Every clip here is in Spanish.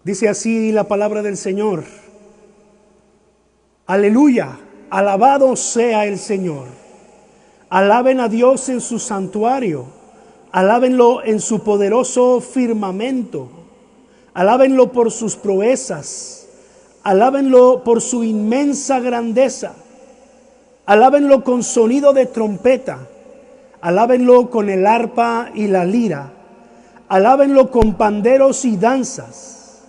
Dice así la palabra del Señor. Aleluya, alabado sea el Señor. Alaben a Dios en su santuario. Alábenlo en su poderoso firmamento. Alábenlo por sus proezas. Alábenlo por su inmensa grandeza. Alábenlo con sonido de trompeta. Alábenlo con el arpa y la lira. Alábenlo con panderos y danzas.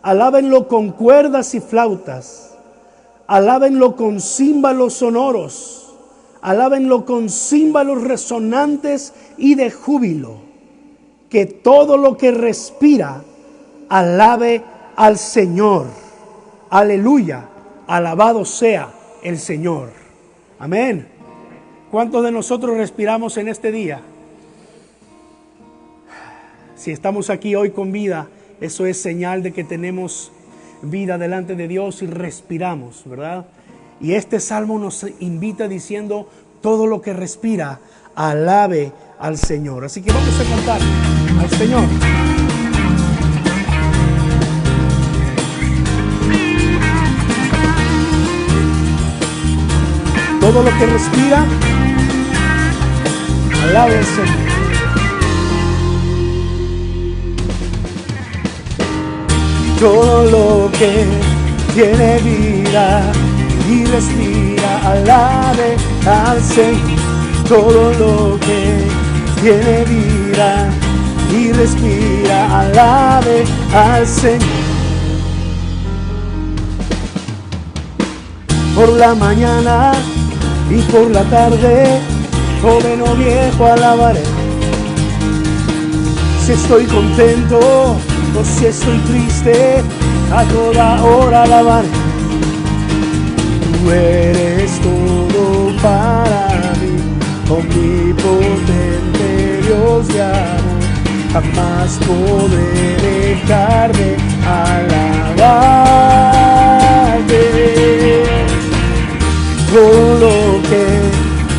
Alábenlo con cuerdas y flautas. Alábenlo con címbalos sonoros. Alábenlo con címbalos resonantes y de júbilo. Que todo lo que respira alabe al Señor. Aleluya, alabado sea el Señor. Amén. ¿Cuántos de nosotros respiramos en este día? Si estamos aquí hoy con vida, eso es señal de que tenemos vida delante de Dios y respiramos, ¿verdad? Y este salmo nos invita diciendo: todo lo que respira, alabe al Señor. Así que vamos a cantar al Señor. Todo lo que respira, alabe al Señor. Todo lo que tiene vida y respira, alabe al Señor. Todo lo que tiene vida y respira, alabe al Señor. Por la mañana y por la tarde, joven o viejo, alabaré. Si estoy contento o si estoy triste, a toda hora alabaré. Tú eres todo para mí, omnipotente Dios de amor. Jamás podré dejar de alabarte. Todo lo que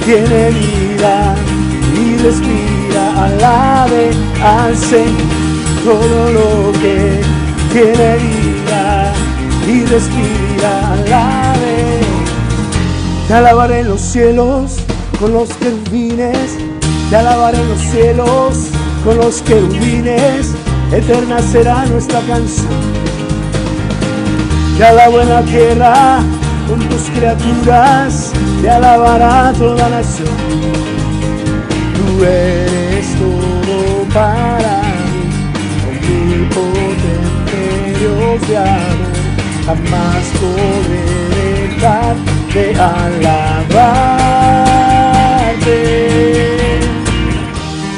tiene vida y respira, alabe al Señor. Todo lo que tiene vida y respira, alabe. Te alabaré en los cielos con los querubines, te alabaré en los cielos con los querubines, eterna será nuestra canción. Te alabo en la tierra con tus criaturas, te alabará toda nación. Tú eres todo para mí, omnipotente Dios de amor. Jamás podré dejar de alabarte.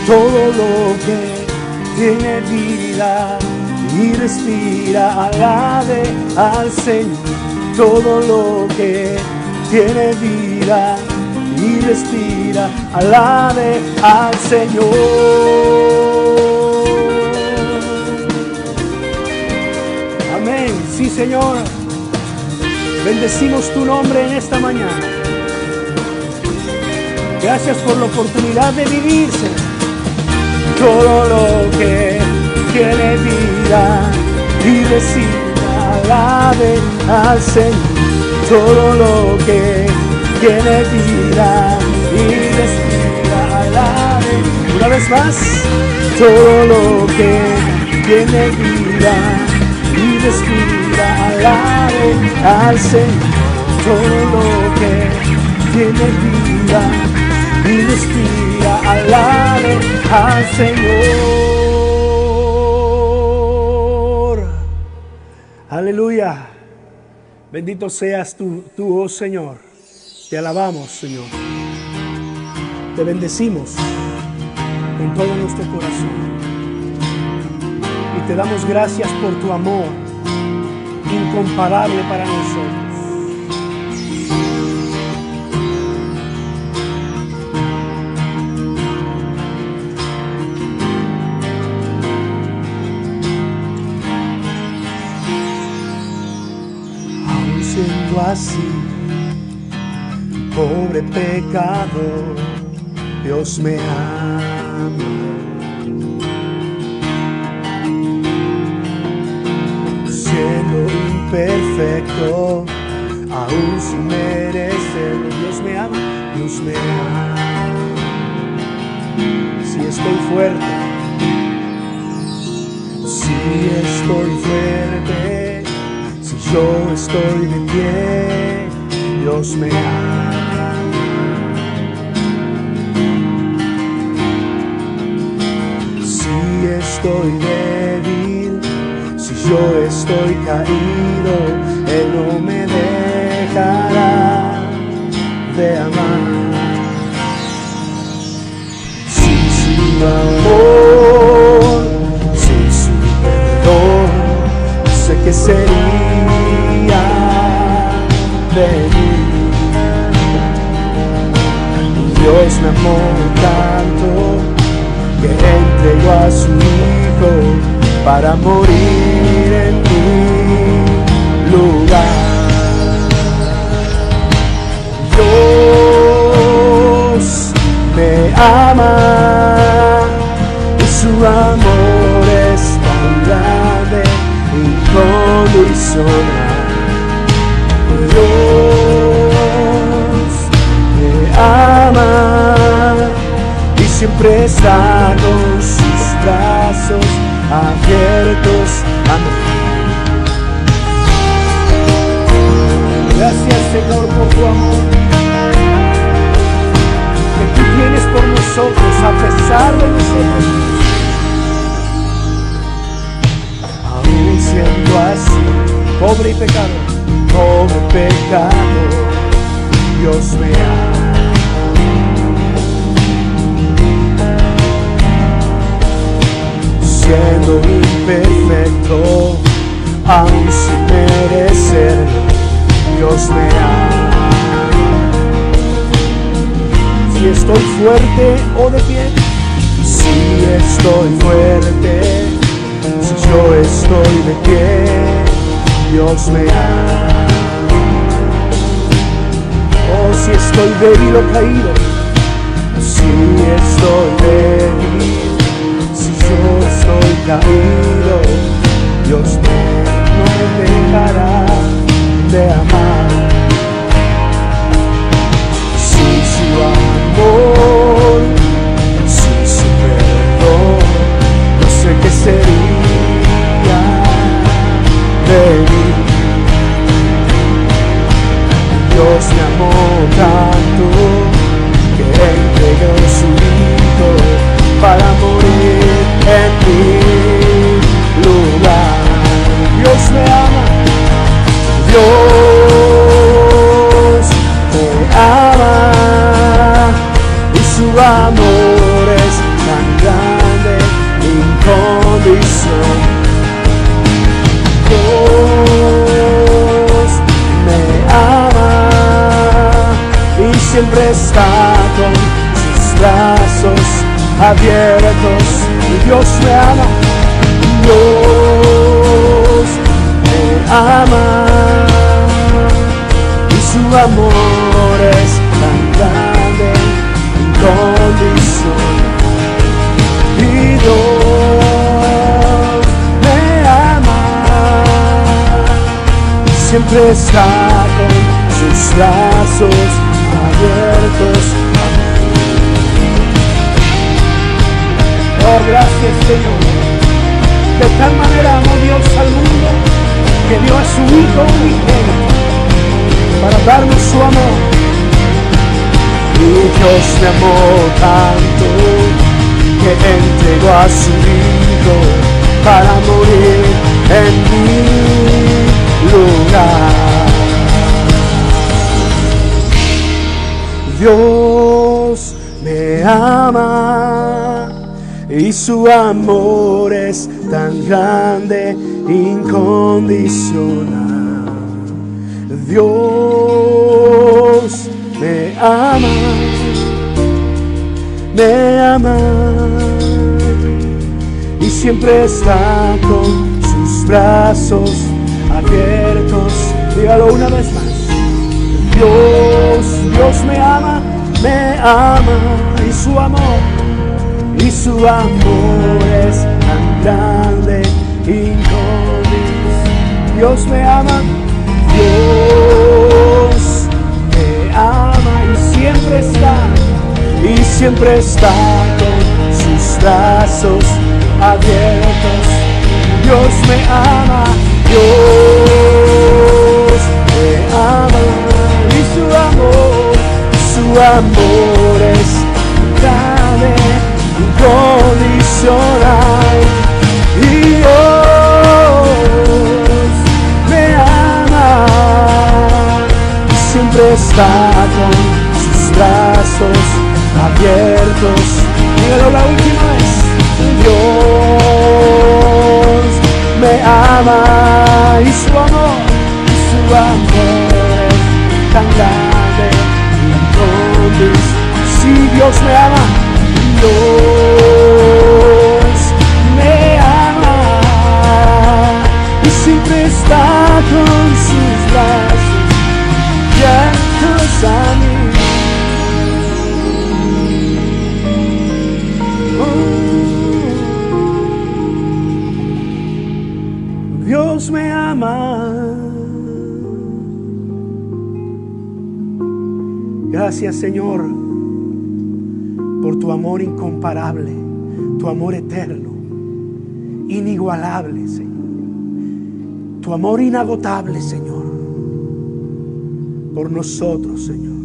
Todo lo que tiene vida y respira, alabe al Señor. Todo lo que tiene vida y respira, alabe al Señor. Amén. Sí, Señor. Bendecimos tu nombre en esta mañana. Gracias por la oportunidad de vivir, Señor. Todo lo que tiene vida y respira, alabe al Señor. Todo lo que tiene vida y respira, alabe. Una vez más. Todo lo que tiene vida y respira, alabe al Señor. Todo lo que tiene vida y respira, alabe al Señor. Aleluya. Bendito seas tú, oh Señor. Te alabamos, Señor. Te bendecimos con todo nuestro corazón. Y te damos gracias por tu amor incomparable para nosotros. Así, pobre pecador, Dios me ama. imperfecto, aún sin merecerlo. Dios me ama, Dios me ama. Si estoy fuerte, si estoy fuerte, si yo estoy de pie, Dios me ama. Si estoy débil, si yo estoy caído, Él no me dejará de amar. Sin su amor, sin su perdón, no sé qué sería de mí. Dios me amó tanto que entregó a su Hijo para morir en mi lugar. Dios me ama y su amor es tan grande, incondicional. Dios me ama y siempre está con sus brazos abiertos a mí. Gracias, Señor, por tu amor que tú tienes por nosotros a pesar de nosotros. Aún siendo así, pobre y pecador, Dios me ama. Siendo imperfecto, aún sin merecerlo, Dios me ama. Si estoy fuerte o de pie, si estoy fuerte, si yo estoy de pie, Dios me ama. Oh, si estoy débil o caído, si estoy débil, si yo estoy caído, Dios no me dejará de amar. Si su amor, si su perdón, no sé qué sería de mí. Dios me amó tanto que entregó su Hijo para morir en mi lugar. Dios me ama, Dios me ama y su amor es tan grande, incondicional. Dios me ama y siempre está con sus brazos abiertos. Y Dios me ama, Dios me ama y su amor es tan grande, incondicional. Y Dios me ama y siempre está con sus brazos abiertos a mí. Oh, gracias, Señor. De tal manera amó Dios al mundo que dio a su Hijo unigénito para darnos su amor. Y Dios me amó tanto que entregó a su Hijo para morir en mi lugar. Dios me ama y su amor es tan grande, incondicional. Dios me ama y siempre está con sus brazos abiertos. Dígalo una vez más. Dios me ama y su amor es tan grande, incondicional. Dios me ama, Dios me ama y siempre está con sus brazos abiertos. Dios me ama, Dios me ama y su amor es grande, incondicional. Y Dios me ama y siempre está con sus brazos abiertos. Dígalo la última vez. Dios me ama y su amor es tan grande, incondicional. Si Dios me ama, Dios me ama y siempre está con sus brazos abiertos a mí. Dios me ama. Gracias, Señor, por tu amor incomparable, tu amor eterno, inigualable, Señor. Tu amor inagotable, Señor, por nosotros, Señor.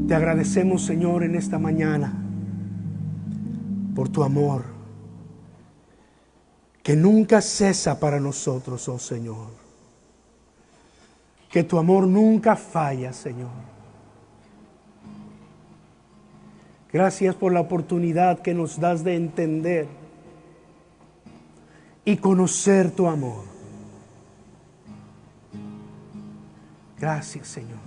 Te agradecemos, Señor, en esta mañana por tu amor que nunca cesa para nosotros, oh Señor. Que tu amor nunca falla, Señor. Gracias por la oportunidad que nos das de entender y conocer tu amor. Gracias, Señor.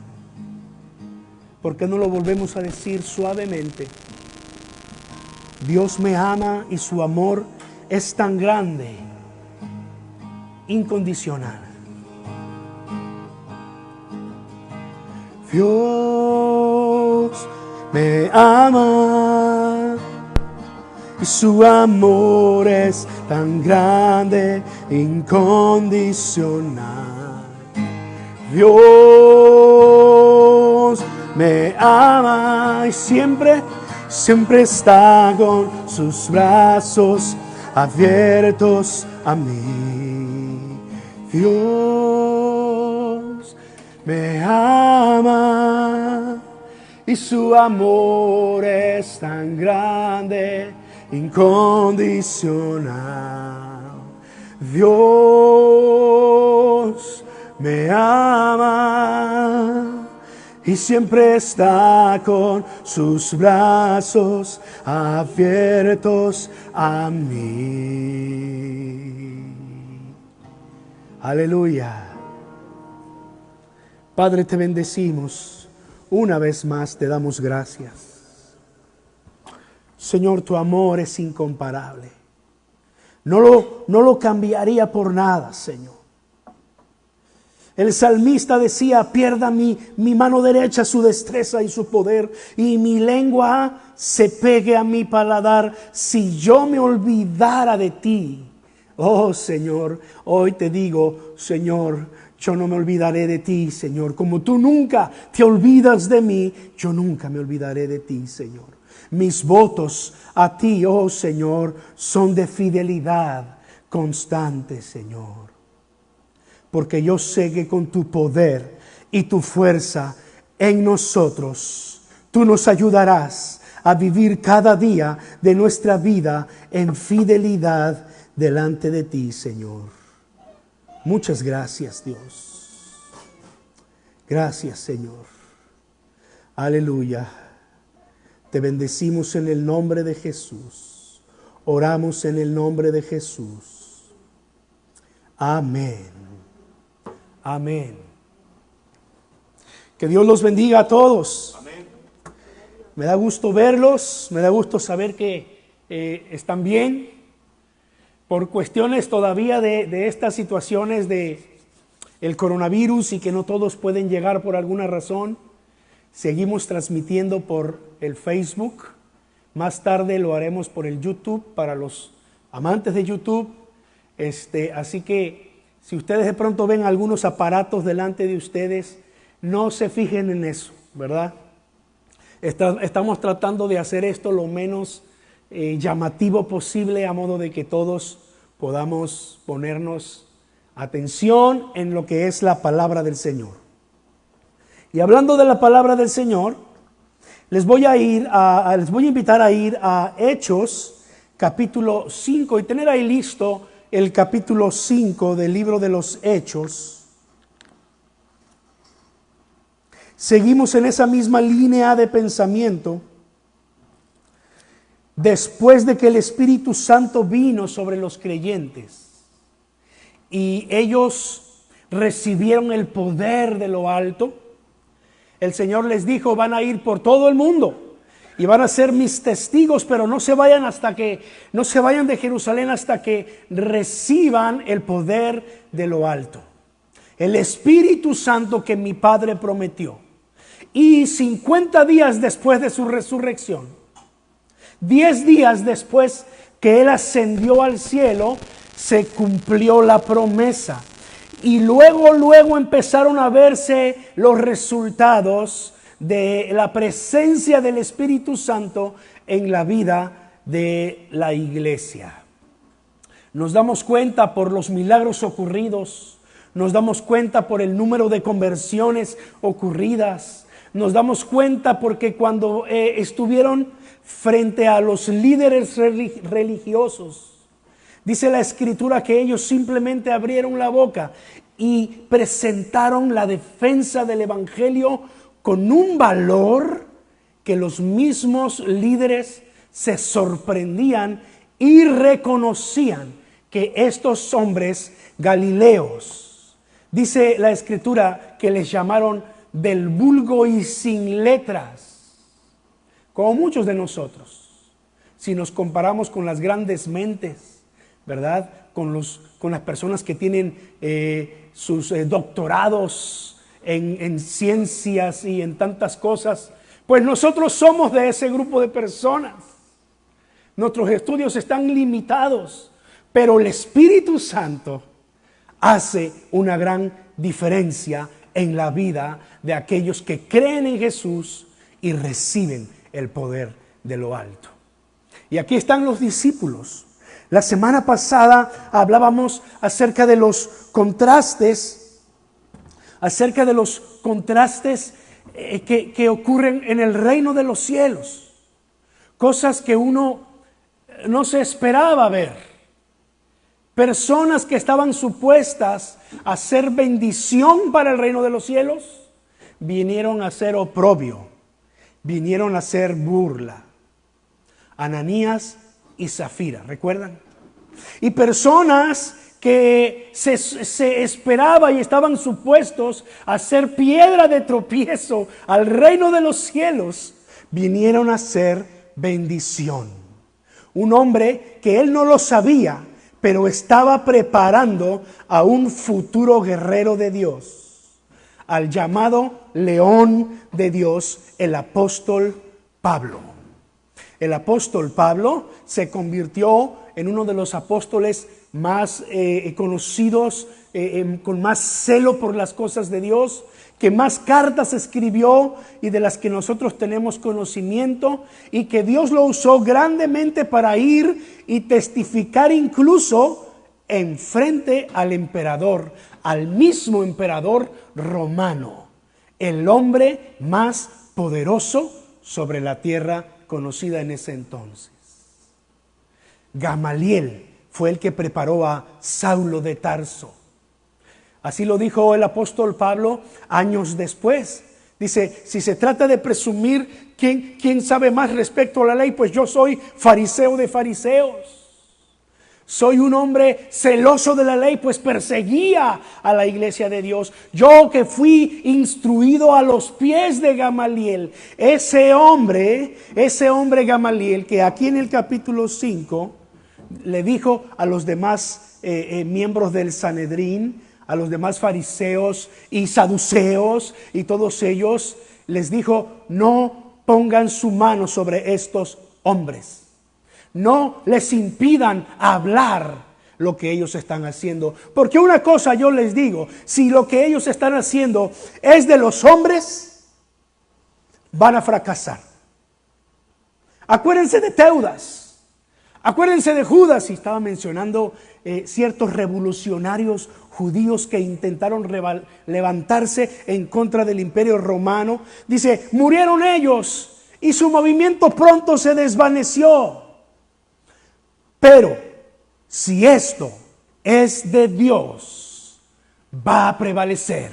¿Por qué no lo volvemos a decir suavemente? Dios me ama y su amor es tan grande, incondicional. Dios me ama y su amor es tan grande, incondicional. Dios me ama y siempre está con sus brazos abiertos a mí. Dios me ama y su amor es tan grande, incondicional. Dios me ama y siempre está con sus brazos abiertos a mí. Aleluya. Padre, te bendecimos. Una vez más te damos gracias. Señor, tu amor es incomparable. No lo cambiaría por nada, Señor. El salmista decía: pierda mi mano derecha su destreza y su poder, y mi lengua se pegue a mi paladar, si yo me olvidara de ti. Oh Señor, hoy te digo, Señor, yo no me olvidaré de ti, Señor. Como tú nunca te olvidas de mí, yo nunca me olvidaré de ti, Señor. Mis votos a ti, oh Señor, son de fidelidad constante, Señor. Porque yo sé que con tu poder y tu fuerza en nosotros, tú nos ayudarás a vivir cada día de nuestra vida en fidelidad delante de ti, Señor. Muchas gracias, Dios. Gracias, Señor. Aleluya. Te bendecimos en el nombre de Jesús. Oramos en el nombre de Jesús. Amén. Amén. Que Dios los bendiga a todos. Amén. Me da gusto verlos, me da gusto saber que están bien. Por cuestiones todavía de estas situaciones de el coronavirus y que no todos pueden llegar por alguna razón, seguimos transmitiendo por el Facebook. Más tarde lo haremos por el YouTube para los amantes de YouTube. Así que si ustedes de pronto ven algunos aparatos delante de ustedes, no se fijen en eso, ¿verdad? Estamos tratando de hacer esto lo menos llamativo posible, a modo de que todos podamos ponernos atención en lo que es la palabra del Señor. Y hablando de la palabra del Señor, les voy a invitar a ir a Hechos, capítulo 5, y tener ahí listo el capítulo 5 del libro de los Hechos. Seguimos en esa misma línea de pensamiento. Después de que el Espíritu Santo vino sobre los creyentes y ellos recibieron el poder de lo alto, el Señor les dijo: van a ir por todo el mundo y van a ser mis testigos, pero no se vayan de Jerusalén hasta que reciban el poder de lo alto, el Espíritu Santo que mi Padre prometió. Y 50 días después de su resurrección, 10 días después que Él ascendió al cielo, se cumplió la promesa. Y luego empezaron a verse los resultados de la presencia del Espíritu Santo en la vida de la iglesia. Nos damos cuenta por los milagros ocurridos, nos damos cuenta por el número de conversiones ocurridas, nos damos cuenta porque cuando estuvieron frente a los líderes religiosos, dice la Escritura que ellos simplemente abrieron la boca y presentaron la defensa del Evangelio con un valor que los mismos líderes se sorprendían y reconocían que estos hombres galileos, dice la Escritura que les llamaron del vulgo y sin letras, como muchos de nosotros, si nos comparamos con las grandes mentes, ¿verdad? Con las personas que tienen sus doctorados en ciencias y en tantas cosas, pues nosotros somos de ese grupo de personas. Nuestros estudios están limitados, pero el Espíritu Santo hace una gran diferencia en la vida de aquellos que creen en Jesús y reciben el poder de lo alto. Y aquí están los discípulos. La semana pasada hablábamos acerca de los contrastes, que ocurren en el reino de los cielos. Cosas que uno no se esperaba ver. Personas que estaban supuestas a ser bendición para el reino de los cielos, vinieron a ser oprobio, vinieron a ser burla. Ananías y Zafira, ¿recuerdan? Y personas que se esperaba y estaban supuestos a ser piedra de tropiezo al reino de los cielos, vinieron a ser bendición. Un hombre que él no lo sabía, pero estaba preparando a un futuro guerrero de Dios, al llamado león de Dios, el apóstol Pablo. El apóstol Pablo se convirtió en uno de los apóstoles más conocidos, con más celo por las cosas de Dios, que más cartas escribió y de las que nosotros tenemos conocimiento, y que Dios lo usó grandemente para ir y testificar incluso en frente al emperador, al mismo emperador romano, el hombre más poderoso sobre la tierra conocida en ese entonces. Gamaliel fue el que preparó a Saulo de Tarso. Así lo dijo el apóstol Pablo años después. Dice, si se trata de presumir quién sabe más respecto a la ley, pues yo soy fariseo de fariseos. Soy un hombre celoso de la ley, pues perseguía a la iglesia de Dios. Yo que fui instruido a los pies de Gamaliel. Ese hombre Gamaliel, que aquí en el capítulo 5 le dijo a los demás miembros del Sanedrín, a los demás fariseos y saduceos y todos ellos, les dijo: no pongan su mano sobre estos hombres, no les impidan hablar lo que ellos están haciendo. Porque una cosa yo les digo, si lo que ellos están haciendo es de los hombres, van a fracasar. Acuérdense de Teudas, acuérdense de Judas, y estaba mencionando ciertos revolucionarios judíos que intentaron levantarse en contra del imperio romano. Dice, murieron ellos y su movimiento pronto se desvaneció. Pero si esto es de Dios, va a prevalecer.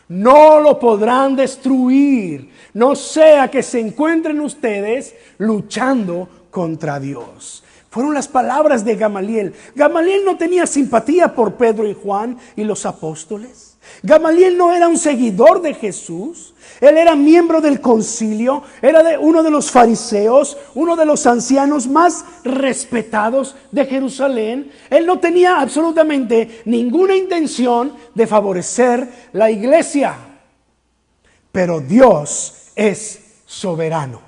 No lo podrán destruir. No sea que se encuentren ustedes luchando contra Dios. Fueron las palabras de Gamaliel. Gamaliel no tenía simpatía por Pedro y Juan y los apóstoles. Gamaliel no era un seguidor de Jesús. Él era miembro del concilio, era uno de los fariseos, uno de los ancianos más respetados de Jerusalén. Él no tenía absolutamente ninguna intención de favorecer la iglesia. Pero Dios es soberano.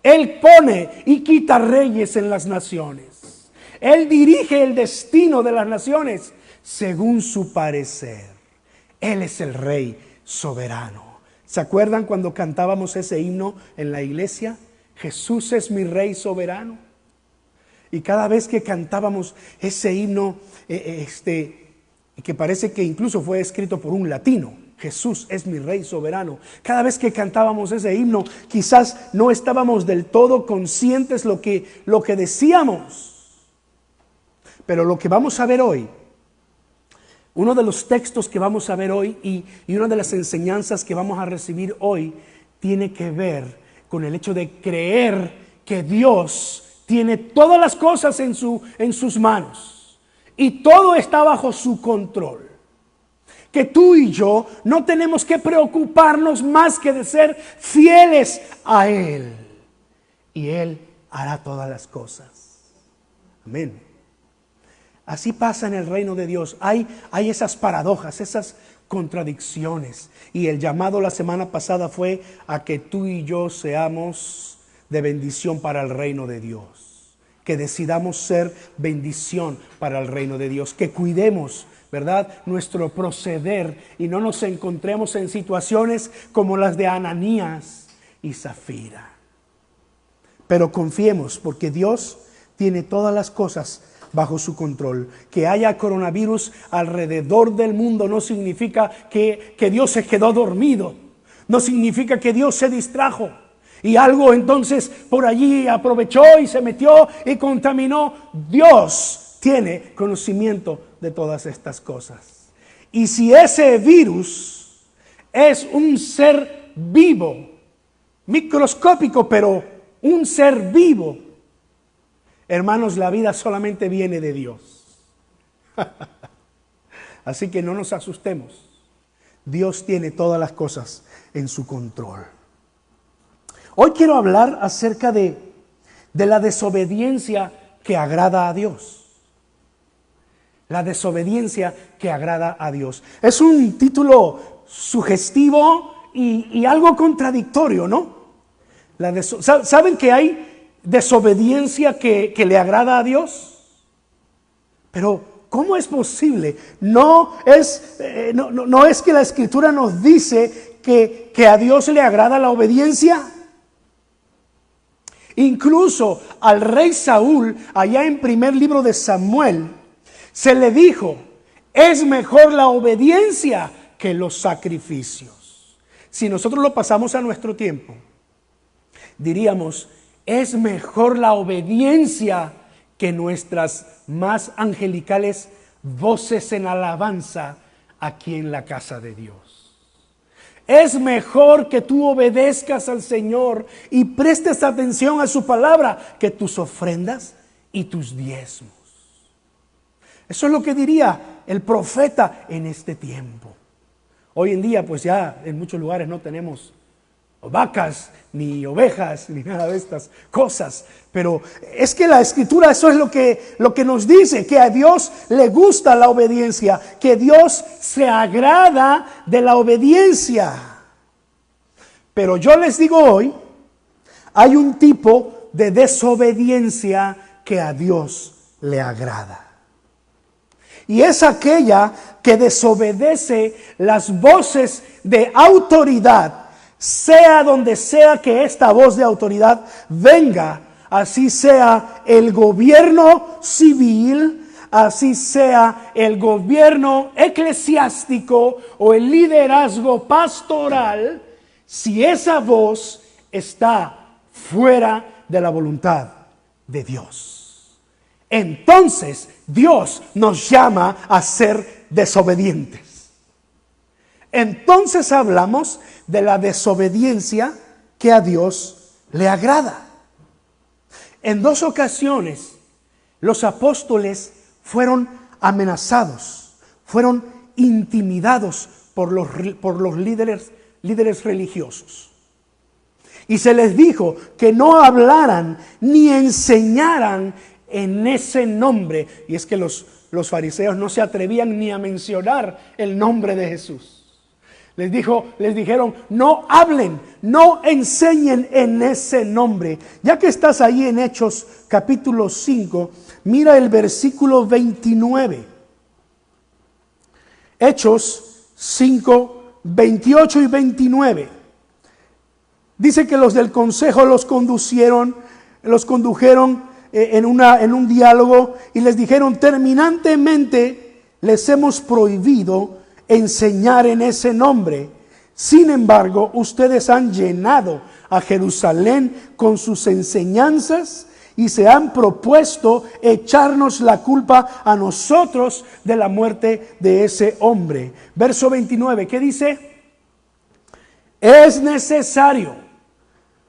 Él pone y quita reyes en las naciones. Él dirige el destino de las naciones según su parecer. Él es el Rey soberano. ¿Se acuerdan cuando cantábamos ese himno en la iglesia? Jesús es mi Rey soberano. Y cada vez que cantábamos ese himno, que parece que incluso fue escrito por un latino, Jesús es mi Rey soberano. Cada vez que cantábamos ese himno, quizás no estábamos del todo conscientes lo que decíamos. Pero lo que vamos a ver hoy, uno de los textos que vamos a ver hoy y una de las enseñanzas que vamos a recibir hoy, tiene que ver con el hecho de creer que Dios tiene todas las cosas en sus manos y todo está bajo su control. Que tú y yo no tenemos que preocuparnos más que de ser fieles a Él. Y Él hará todas las cosas. Amén. Así pasa en el reino de Dios. Hay esas paradojas, esas contradicciones. Y el llamado la semana pasada fue a que tú y yo seamos de bendición para el reino de Dios. Que decidamos ser bendición para el reino de Dios. Que cuidemos, ¿verdad?, nuestro proceder y no nos encontremos en situaciones como las de Ananías y Zafira. Pero confiemos, porque Dios tiene todas las cosas bajo su control. Que haya coronavirus alrededor del mundo no significa que Dios se quedó dormido. No significa que Dios se distrajo y algo entonces por allí aprovechó y se metió y contaminó. Dios tiene conocimiento de todas estas cosas. Y si ese virus es un ser vivo, microscópico, pero un ser vivo, hermanos, la vida solamente viene de Dios. Así que no nos asustemos. Dios tiene todas las cosas en su control. Hoy quiero hablar acerca de la desobediencia que agrada a Dios. La desobediencia que agrada a Dios. Es un título sugestivo y algo contradictorio, ¿no? ¿Saben que hay desobediencia que le agrada a Dios? Pero ¿cómo es posible? No es que la Escritura nos dice que a Dios le agrada la obediencia. Incluso al rey Saúl, allá en primer libro de Samuel, se le dijo, es mejor la obediencia que los sacrificios. Si nosotros lo pasamos a nuestro tiempo, diríamos, es mejor la obediencia que nuestras más angelicales voces en alabanza aquí en la casa de Dios. Es mejor que tú obedezcas al Señor y prestes atención a su palabra que tus ofrendas y tus diezmos. Eso es lo que diría el profeta en este tiempo. Hoy en día, pues ya en muchos lugares no tenemos vacas, ni ovejas, ni nada de estas cosas. Pero es que la Escritura, eso es lo que nos dice, que a Dios le gusta la obediencia, que Dios se agrada de la obediencia. Pero yo les digo hoy, hay un tipo de desobediencia que a Dios le agrada. y es aquella que desobedece las voces de autoridad, sea donde sea que esta voz de autoridad venga, así sea el gobierno civil, así sea el gobierno eclesiástico o el liderazgo pastoral, si esa voz está fuera de la voluntad de Dios. Entonces Dios nos llama a ser desobedientes. Entonces hablamos de la desobediencia que a Dios le agrada. En 2 ocasiones los apóstoles fueron amenazados, fueron intimidados por los líderes religiosos. Y se les dijo que no hablaran ni enseñaran en ese nombre. Y es que los fariseos no se atrevían ni a mencionar el nombre de Jesús. Les dijeron, no hablen, no enseñen en ese nombre. Ya que estás ahí en Hechos capítulo 5, mira el versículo 29. Hechos 5, 28 y 29. Dice que los del consejo los condujeron en un diálogo y les dijeron, terminantemente les hemos prohibido enseñar en ese nombre. Sin embargo, ustedes han llenado a Jerusalén con sus enseñanzas y se han propuesto echarnos la culpa a nosotros de la muerte de ese hombre. Verso 29, ¿qué dice? Es necesario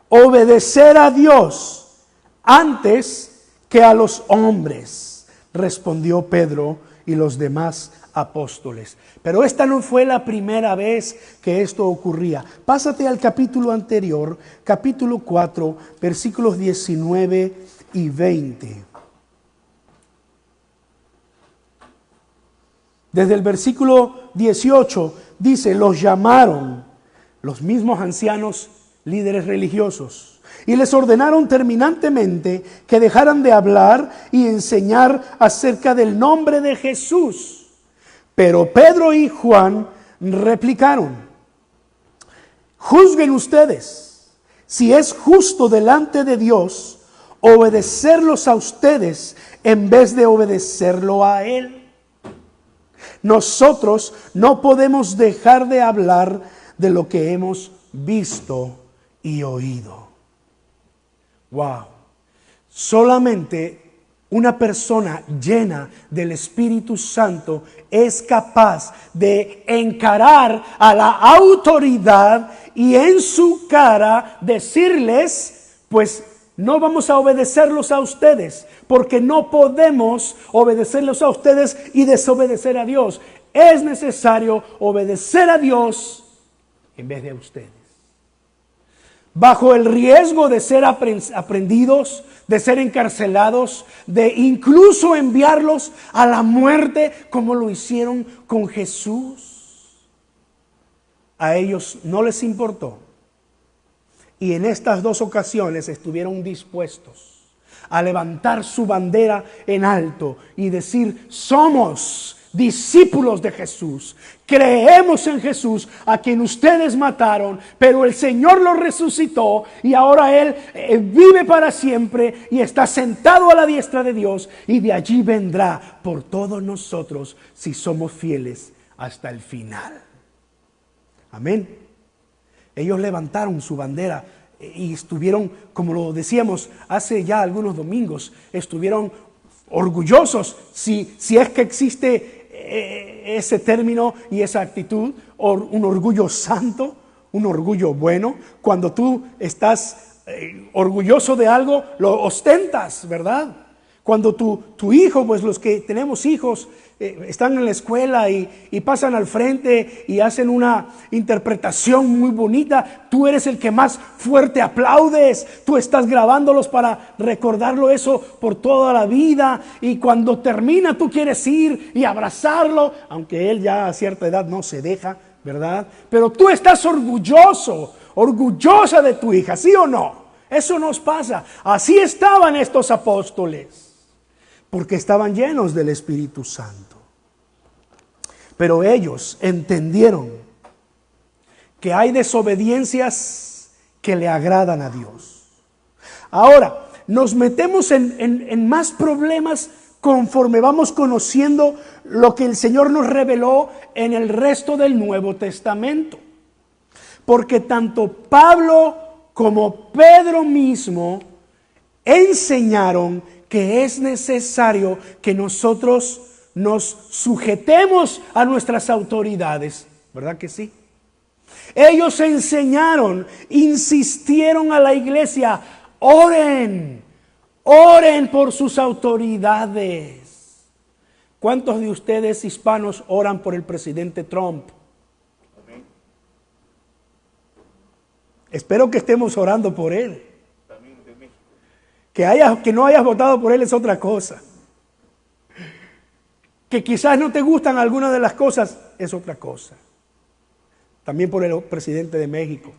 obedecer a Dios antes que a los hombres, respondió Pedro y los demás apóstoles. Pero esta no fue la primera vez que esto ocurría. Pásate al capítulo anterior, capítulo 4, versículos 19 y 20. Desde el versículo 18 dice, los llamaron los mismos ancianos líderes religiosos y les ordenaron terminantemente que dejaran de hablar y enseñar acerca del nombre de Jesús. Pero Pedro y Juan replicaron, juzguen ustedes si es justo delante de Dios obedecerlos a ustedes en vez de obedecerlo a Él. Nosotros no podemos dejar de hablar de lo que hemos visto y oído. Wow. Solamente una persona llena del Espíritu Santo es capaz de encarar a la autoridad y en su cara decirles, pues no vamos a obedecerlos a ustedes, porque no podemos obedecerlos a ustedes y desobedecer a Dios. Es necesario obedecer a Dios en vez de a ustedes. Bajo el riesgo de ser aprendidos, de ser encarcelados, de incluso enviarlos a la muerte como lo hicieron con Jesús. A ellos no les importó. Y en estas 2 ocasiones estuvieron dispuestos a levantar su bandera en alto y decir, somos discípulos de Jesús, creemos en Jesús a quien ustedes mataron, pero el Señor lo resucitó y ahora Él vive para siempre y está sentado a la diestra de Dios, y de allí vendrá por todos nosotros si somos fieles hasta el final. Amén. Ellos levantaron su bandera y estuvieron, como lo decíamos hace ya algunos domingos, estuvieron orgullosos, si es que existe ese término y esa actitud, un orgullo santo, un orgullo bueno. Cuando tú estás orgulloso de algo, lo ostentas, ¿verdad? Cuando tu hijo, pues los que tenemos hijos, están en la escuela y pasan al frente y hacen una interpretación muy bonita, tú eres el que más fuerte aplaudes, tú estás grabándolos para recordarlo eso por toda la vida, y cuando termina tú quieres ir y abrazarlo, aunque él ya a cierta edad no se deja, ¿verdad? Pero tú estás orgullosa de tu hija, ¿sí o no? Eso nos pasa. Así estaban estos apóstoles, porque estaban llenos del Espíritu Santo. Pero ellos entendieron que hay desobediencias que le agradan a Dios. Ahora, nos metemos en más problemas conforme vamos conociendo lo que el Señor nos reveló en el resto del Nuevo Testamento. Porque tanto Pablo como Pedro mismo enseñaron que es necesario que nosotros nos sujetemos a nuestras autoridades. ¿Verdad que sí? Ellos enseñaron, insistieron a la iglesia: oren por sus autoridades. ¿Cuántos de ustedes hispanos oran por el presidente Trump? Amén. Espero que estemos orando por él. También de México. Que no hayas votado por él es otra cosa. Que quizás no te gustan algunas de las cosas es otra cosa. También por el presidente de México.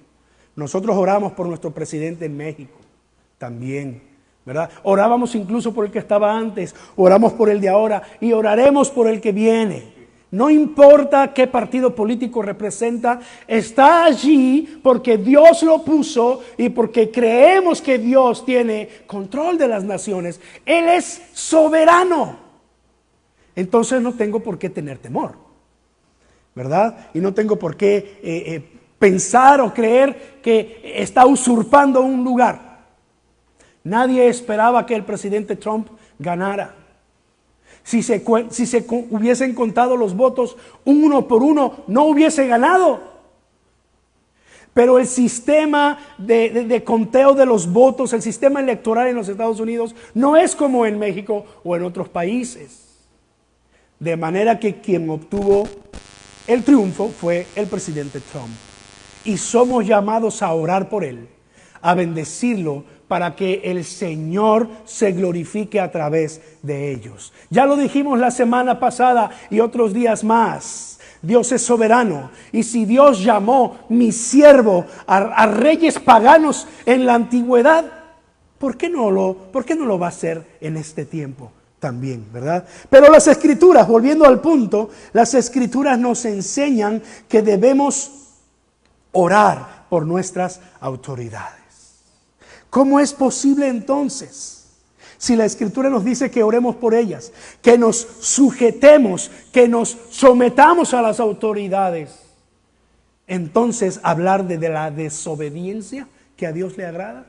Nosotros oramos por nuestro presidente en México. También, ¿verdad? Orábamos incluso por el que estaba antes, oramos por el de ahora y oraremos por el que viene. No importa qué partido político representa, está allí porque Dios lo puso y porque creemos que Dios tiene control de las naciones. Él es soberano. Entonces no tengo por qué tener temor, ¿verdad? Y no tengo por qué pensar o creer que está usurpando un lugar. Nadie esperaba que el presidente Trump ganara. Si se hubiesen contado los votos uno por uno, no hubiese ganado. Pero el sistema de conteo de los votos, el sistema electoral en los Estados Unidos, no es como en México o en otros países. De manera que quien obtuvo el triunfo fue el presidente Trump. Y somos llamados a orar por él, a bendecirlo, para que el Señor se glorifique a través de ellos. Ya lo dijimos la semana pasada y otros días más. Dios es soberano. Y si Dios llamó mi siervo a reyes paganos en la antigüedad, ¿por qué no lo va a hacer en este tiempo también, verdad? Pero las Escrituras, volviendo al punto, las Escrituras nos enseñan que debemos orar por nuestras autoridades. ¿Cómo es posible entonces? Si la Escritura nos dice que oremos por ellas, que nos sujetemos, que nos sometamos a las autoridades, entonces hablar de la desobediencia que a Dios le agrada.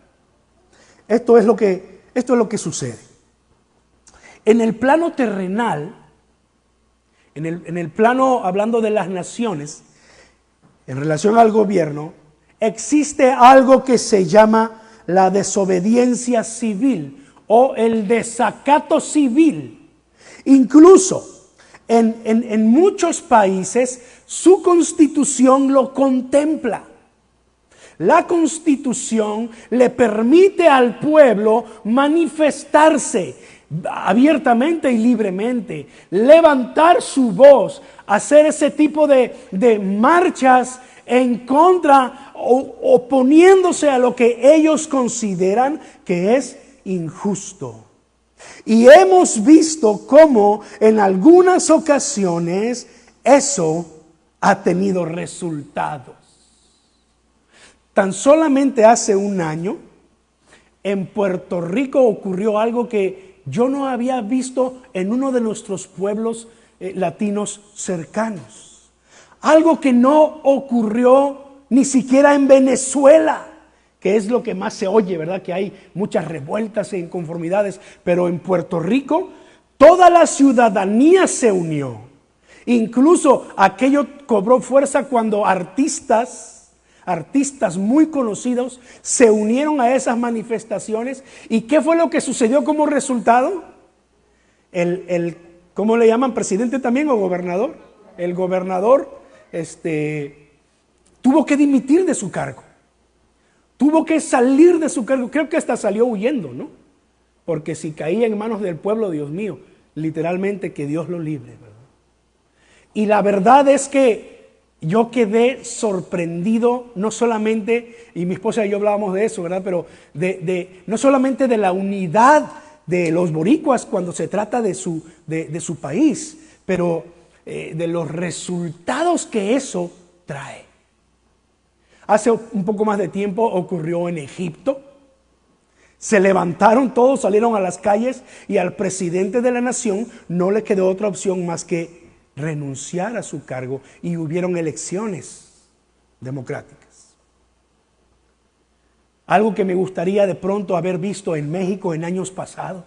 Esto es lo que sucede. En el plano terrenal, en el plano hablando de las naciones, en relación al gobierno, existe algo que se llama la desobediencia civil o el desacato civil. Incluso en muchos países su constitución lo contempla. La constitución le permite al pueblo manifestarse abiertamente y libremente, levantar su voz, hacer ese tipo de marchas en contra o oponiéndose a lo que ellos consideran que es injusto. Y hemos visto cómo en algunas ocasiones eso ha tenido resultados. Tan solamente hace un año en Puerto Rico ocurrió algo que yo no había visto en uno de nuestros pueblos latinos cercanos. Algo que no ocurrió ni siquiera en Venezuela, que es lo que más se oye, ¿verdad? Que hay muchas revueltas e inconformidades, pero en Puerto Rico toda la ciudadanía se unió. Incluso aquello cobró fuerza cuando artistas muy conocidos se unieron a esas manifestaciones. ¿Y qué fue lo que sucedió como resultado? ¿Cómo le llaman? ¿Presidente también o gobernador? El gobernador tuvo que dimitir de su cargo. Tuvo que salir de su cargo. Creo que hasta salió huyendo, ¿no? Porque si caía en manos del pueblo, Dios mío, literalmente que Dios lo libre, ¿verdad? Y la verdad es que yo quedé sorprendido, no solamente, y mi esposa y yo hablábamos de eso, ¿verdad? Pero no solamente de la unidad de los boricuas cuando se trata de su país, pero de los resultados que eso trae. Hace un poco más de tiempo ocurrió en Egipto. Se levantaron todos, salieron a las calles y al presidente de la nación no le quedó otra opción más que renunciar a su cargo, y hubieron elecciones democráticas. Algo que me gustaría de pronto haber visto en México en años pasados,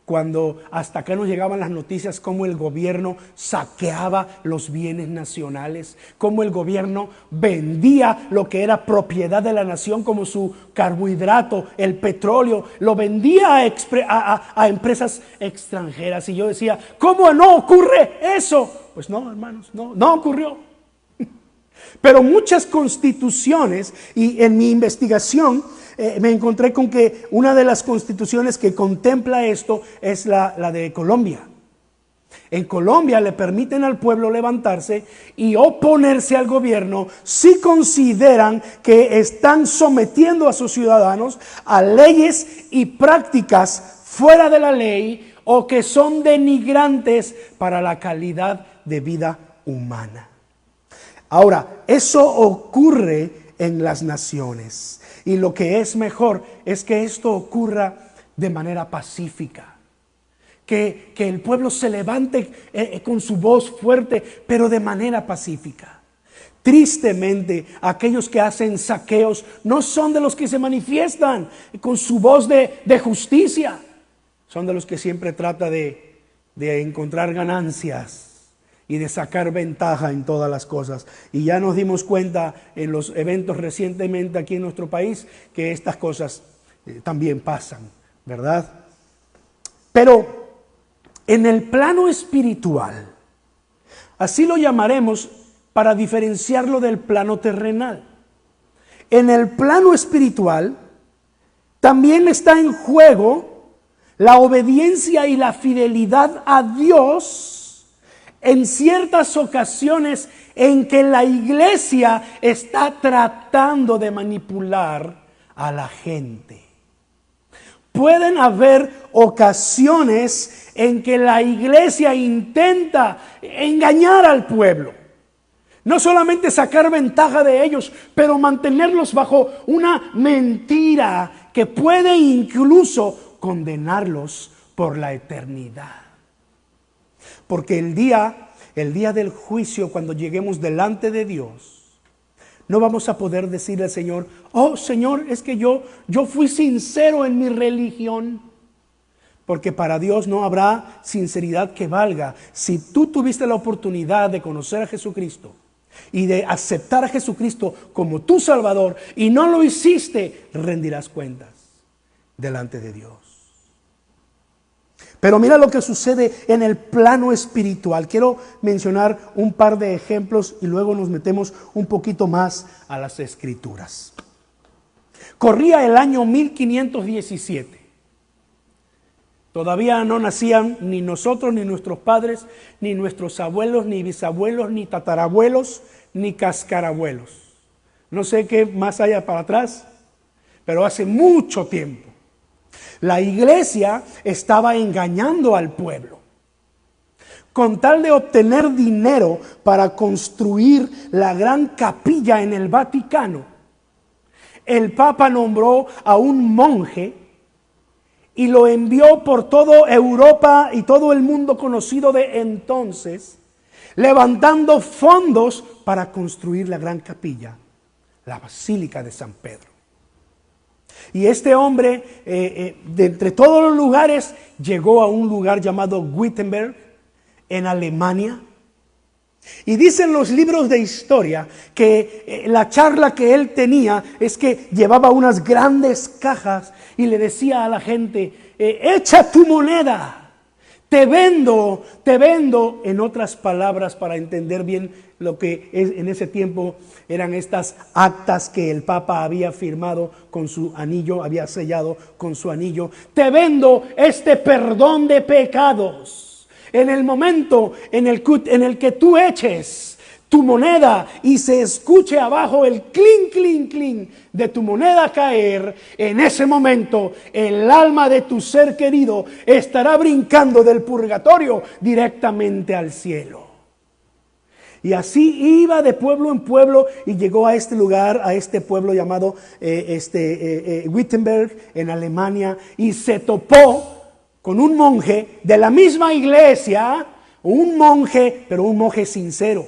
cuando hasta acá nos llegaban las noticias cómo el gobierno saqueaba los bienes nacionales, cómo el gobierno vendía lo que era propiedad de la nación, como su carbohidrato, el petróleo, lo vendía a empresas extranjeras. Y yo decía, ¿cómo no ocurre eso? Pues no, hermanos, no ocurrió. Pero muchas constituciones, y en mi investigación me encontré con que una de las constituciones que contempla esto es la de Colombia. En Colombia le permiten al pueblo levantarse y oponerse al gobierno si consideran que están sometiendo a sus ciudadanos a leyes y prácticas fuera de la ley o que son denigrantes para la calidad de vida humana. Ahora, eso ocurre en las naciones, y lo que es mejor es que esto ocurra de manera pacífica, que el pueblo se levante con su voz fuerte, pero de manera pacífica. Tristemente, aquellos que hacen saqueos no son de los que se manifiestan con su voz de justicia, son de los que siempre trata de encontrar ganancias y de sacar ventaja en todas las cosas. Y ya nos dimos cuenta en los eventos recientemente aquí en nuestro país que estas cosas también pasan, ¿verdad? Pero en el plano espiritual, así lo llamaremos para diferenciarlo del plano terrenal. En el plano espiritual también está en juego la obediencia y la fidelidad a Dios en ciertas ocasiones en que la iglesia está tratando de manipular a la gente. Pueden haber ocasiones en que la iglesia intenta engañar al pueblo. No solamente sacar ventaja de ellos, pero mantenerlos bajo una mentira que puede incluso condenarlos por la eternidad. Porque el día del juicio, cuando lleguemos delante de Dios, no vamos a poder decirle al Señor, oh Señor, es que yo fui sincero en mi religión. Porque para Dios no habrá sinceridad que valga. Si tú tuviste la oportunidad de conocer a Jesucristo y de aceptar a Jesucristo como tu Salvador y no lo hiciste, rendirás cuentas delante de Dios. Pero mira lo que sucede en el plano espiritual. Quiero mencionar un par de ejemplos y luego nos metemos un poquito más a las Escrituras. Corría el año 1517. Todavía no nacían ni nosotros, ni nuestros padres, ni nuestros abuelos, ni bisabuelos, ni tatarabuelos, ni cascarabuelos. No sé qué más haya para atrás, pero hace mucho tiempo. La iglesia estaba engañando al pueblo con tal de obtener dinero para construir la gran capilla en el Vaticano. El Papa nombró a un monje y lo envió por toda Europa y todo el mundo conocido de entonces, levantando fondos para construir la gran capilla, la Basílica de San Pedro. Y este hombre, de entre todos los lugares, llegó a un lugar llamado Wittenberg, en Alemania. Y dicen los libros de historia que la charla que él tenía es que llevaba unas grandes cajas y le decía a la gente, echa tu moneda, te vendo, en otras palabras, para entender bien lo que en ese tiempo eran estas actas que el Papa había firmado con su anillo, había sellado con su anillo. Te vendo este perdón de pecados. En el momento en el que tú eches tu moneda y se escuche abajo el clink, clink, clink de tu moneda caer, en ese momento el alma de tu ser querido estará brincando del purgatorio directamente al cielo. Y así iba de pueblo en pueblo y llegó a este lugar, a este pueblo llamado Wittenberg en Alemania, y se topó con un monje de la misma iglesia, un monje, pero un monje sincero.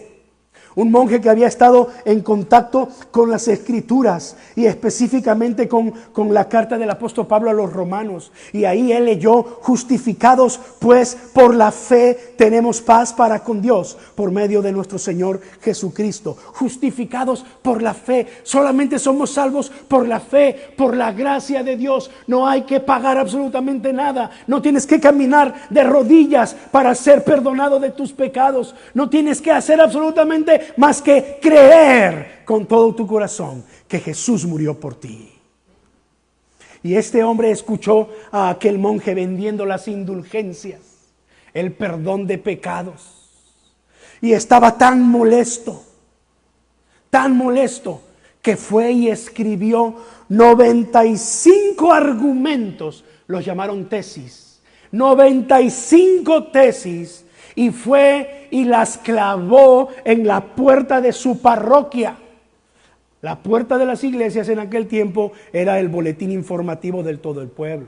Un monje que había estado en contacto con las Escrituras y específicamente con la carta del apóstol Pablo a los romanos. Y ahí él leyó: justificados pues por la fe tenemos paz para con Dios por medio de nuestro Señor Jesucristo. Justificados por la fe. Solamente somos salvos por la fe, por la gracia de Dios. No hay que pagar absolutamente nada. No tienes que caminar de rodillas para ser perdonado de tus pecados. No tienes que hacer absolutamente más que creer con todo tu corazón que Jesús murió por ti. Y este hombre escuchó a aquel monje vendiendo las indulgencias, el perdón de pecados, y estaba tan molesto, que fue y escribió 95 argumentos, los llamaron tesis, 95 tesis, y fue y las clavó en la puerta de su parroquia. La puerta de las iglesias en aquel tiempo era el boletín informativo del todo el pueblo.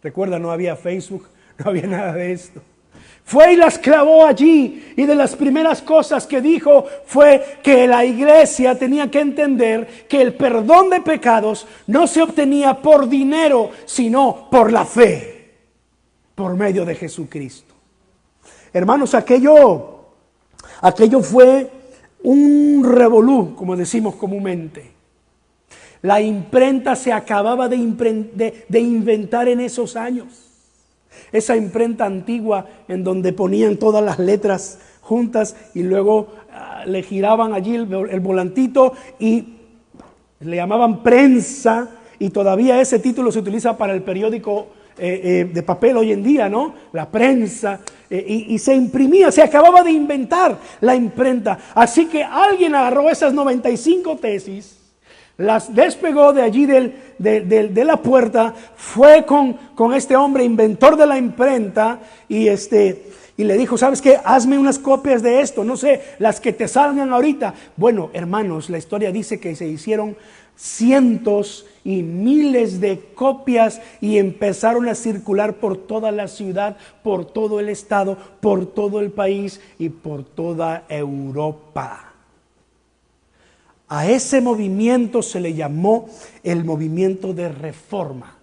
Recuerda, no había Facebook, no había nada de esto. Fue y las clavó allí, y de las primeras cosas que dijo fue que la iglesia tenía que entender que el perdón de pecados no se obtenía por dinero, sino por la fe, por medio de Jesucristo. Hermanos, aquello fue un revolú, como decimos comúnmente. La imprenta se acababa de inventar en esos años. Esa imprenta antigua en donde ponían todas las letras juntas y luego le giraban allí el volantito y le llamaban prensa, y todavía ese título se utiliza para el periódico de papel hoy en día, ¿no? La prensa, y se imprimía, se acababa de inventar la imprenta. Así que alguien agarró esas 95 tesis, las despegó de allí de la puerta, fue con este hombre inventor de la imprenta y le dijo: ¿sabes qué? Hazme unas copias de esto, no sé, las que te salgan ahorita. Bueno, hermanos, la historia dice que se hicieron cientos y miles de copias y empezaron a circular por toda la ciudad, por todo el estado, por todo el país y por toda Europa. A ese movimiento se le llamó el movimiento de reforma,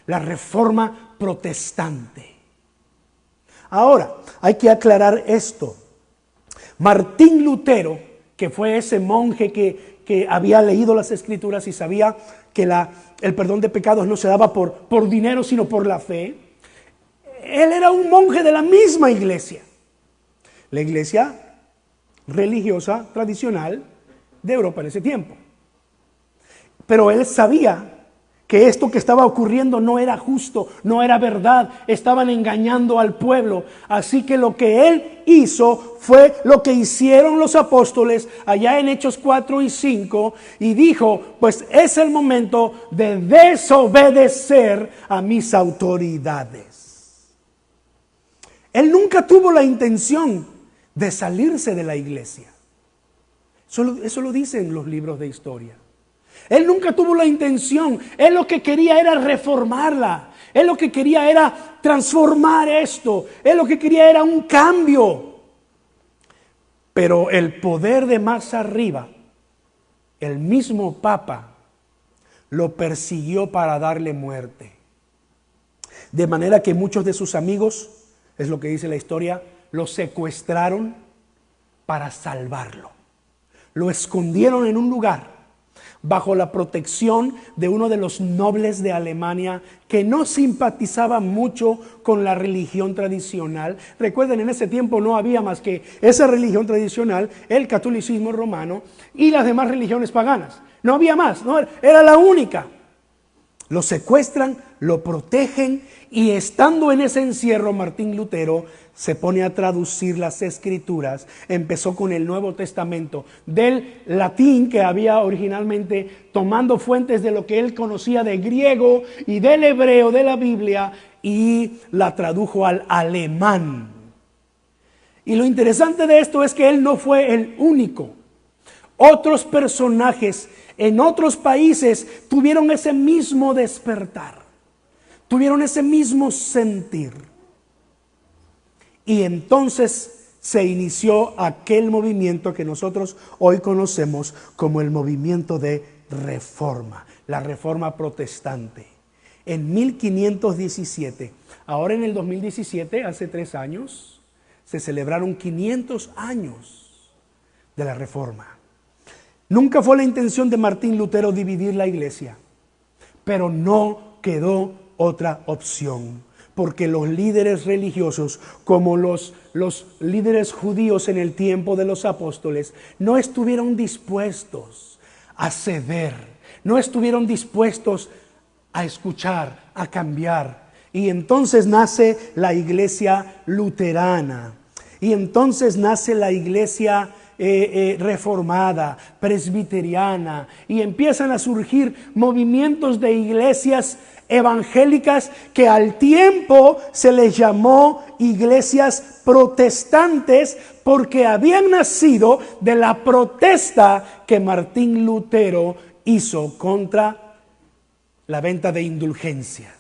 la reforma protestante. Ahora, hay que aclarar esto. Martín Lutero, que fue ese monje que había leído las Escrituras y sabía que el perdón de pecados no se daba por dinero, sino por la fe. Él era un monje de la misma iglesia, la iglesia religiosa tradicional de Europa en ese tiempo. Pero él sabía que esto que estaba ocurriendo no era justo, no era verdad, estaban engañando al pueblo. Así que lo que él hizo fue lo que hicieron los apóstoles allá en Hechos 4 y 5, y dijo: pues es el momento de desobedecer a mis autoridades. Él nunca tuvo la intención de salirse de la iglesia. Eso lo dicen los libros de historia. Él nunca tuvo la intención. Él lo que quería era reformarla. Él lo que quería era transformar esto. Él lo que quería era un cambio. Pero el poder de más arriba, el mismo Papa, lo persiguió para darle muerte. De manera que muchos de sus amigos, es lo que dice la historia, lo secuestraron para salvarlo. Lo escondieron en un lugar bajo la protección de uno de los nobles de Alemania que no simpatizaba mucho con la religión tradicional. Recuerden, en ese tiempo no había más que esa religión tradicional, el catolicismo romano y las demás religiones paganas. No había más, no, era la única. Lo secuestran, lo protegen, y estando en ese encierro, Martín Lutero se pone a traducir las Escrituras. Empezó con el Nuevo Testamento del latín que había originalmente, tomando fuentes de lo que él conocía de griego y del hebreo de la Biblia, y la tradujo al alemán. Y lo interesante de esto es que él no fue el único. Otros personajes en otros países tuvieron ese mismo despertar, tuvieron ese mismo sentir. Y entonces se inició aquel movimiento que nosotros hoy conocemos como el movimiento de reforma, la reforma protestante. En 1517, ahora en el 2017, hace 3 años, se celebraron 500 años de la reforma. Nunca fue la intención de Martín Lutero dividir la iglesia, pero no quedó otra opción, porque los líderes religiosos, como los líderes judíos en el tiempo de los apóstoles, no estuvieron dispuestos a ceder, no estuvieron dispuestos a escuchar, a cambiar. Y entonces nace la iglesia luterana, y entonces nace la iglesia reformada, presbiteriana, y empiezan a surgir movimientos de iglesias evangélicas que al tiempo se les llamó iglesias protestantes, porque habían nacido de la protesta que Martín Lutero hizo contra la venta de indulgencias.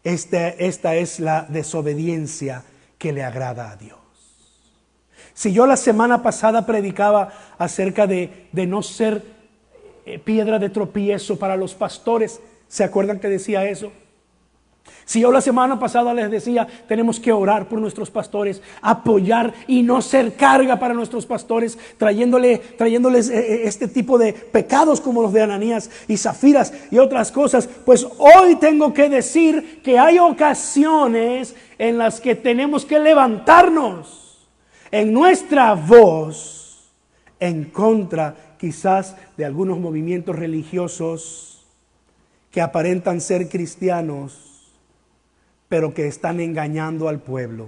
Esta es la desobediencia que le agrada a Dios. Si yo la semana pasada predicaba acerca de no ser piedra de tropiezo para los pastores, ¿se acuerdan que decía eso? Si yo la semana pasada les decía, tenemos que orar por nuestros pastores, apoyar y no ser carga para nuestros pastores, trayéndoles este tipo de pecados como los de Ananías y Zafiras y otras cosas, pues hoy tengo que decir que hay ocasiones en las que tenemos que levantarnos en nuestra voz en contra quizás de algunos movimientos religiosos que aparentan ser cristianos, pero que están engañando al pueblo,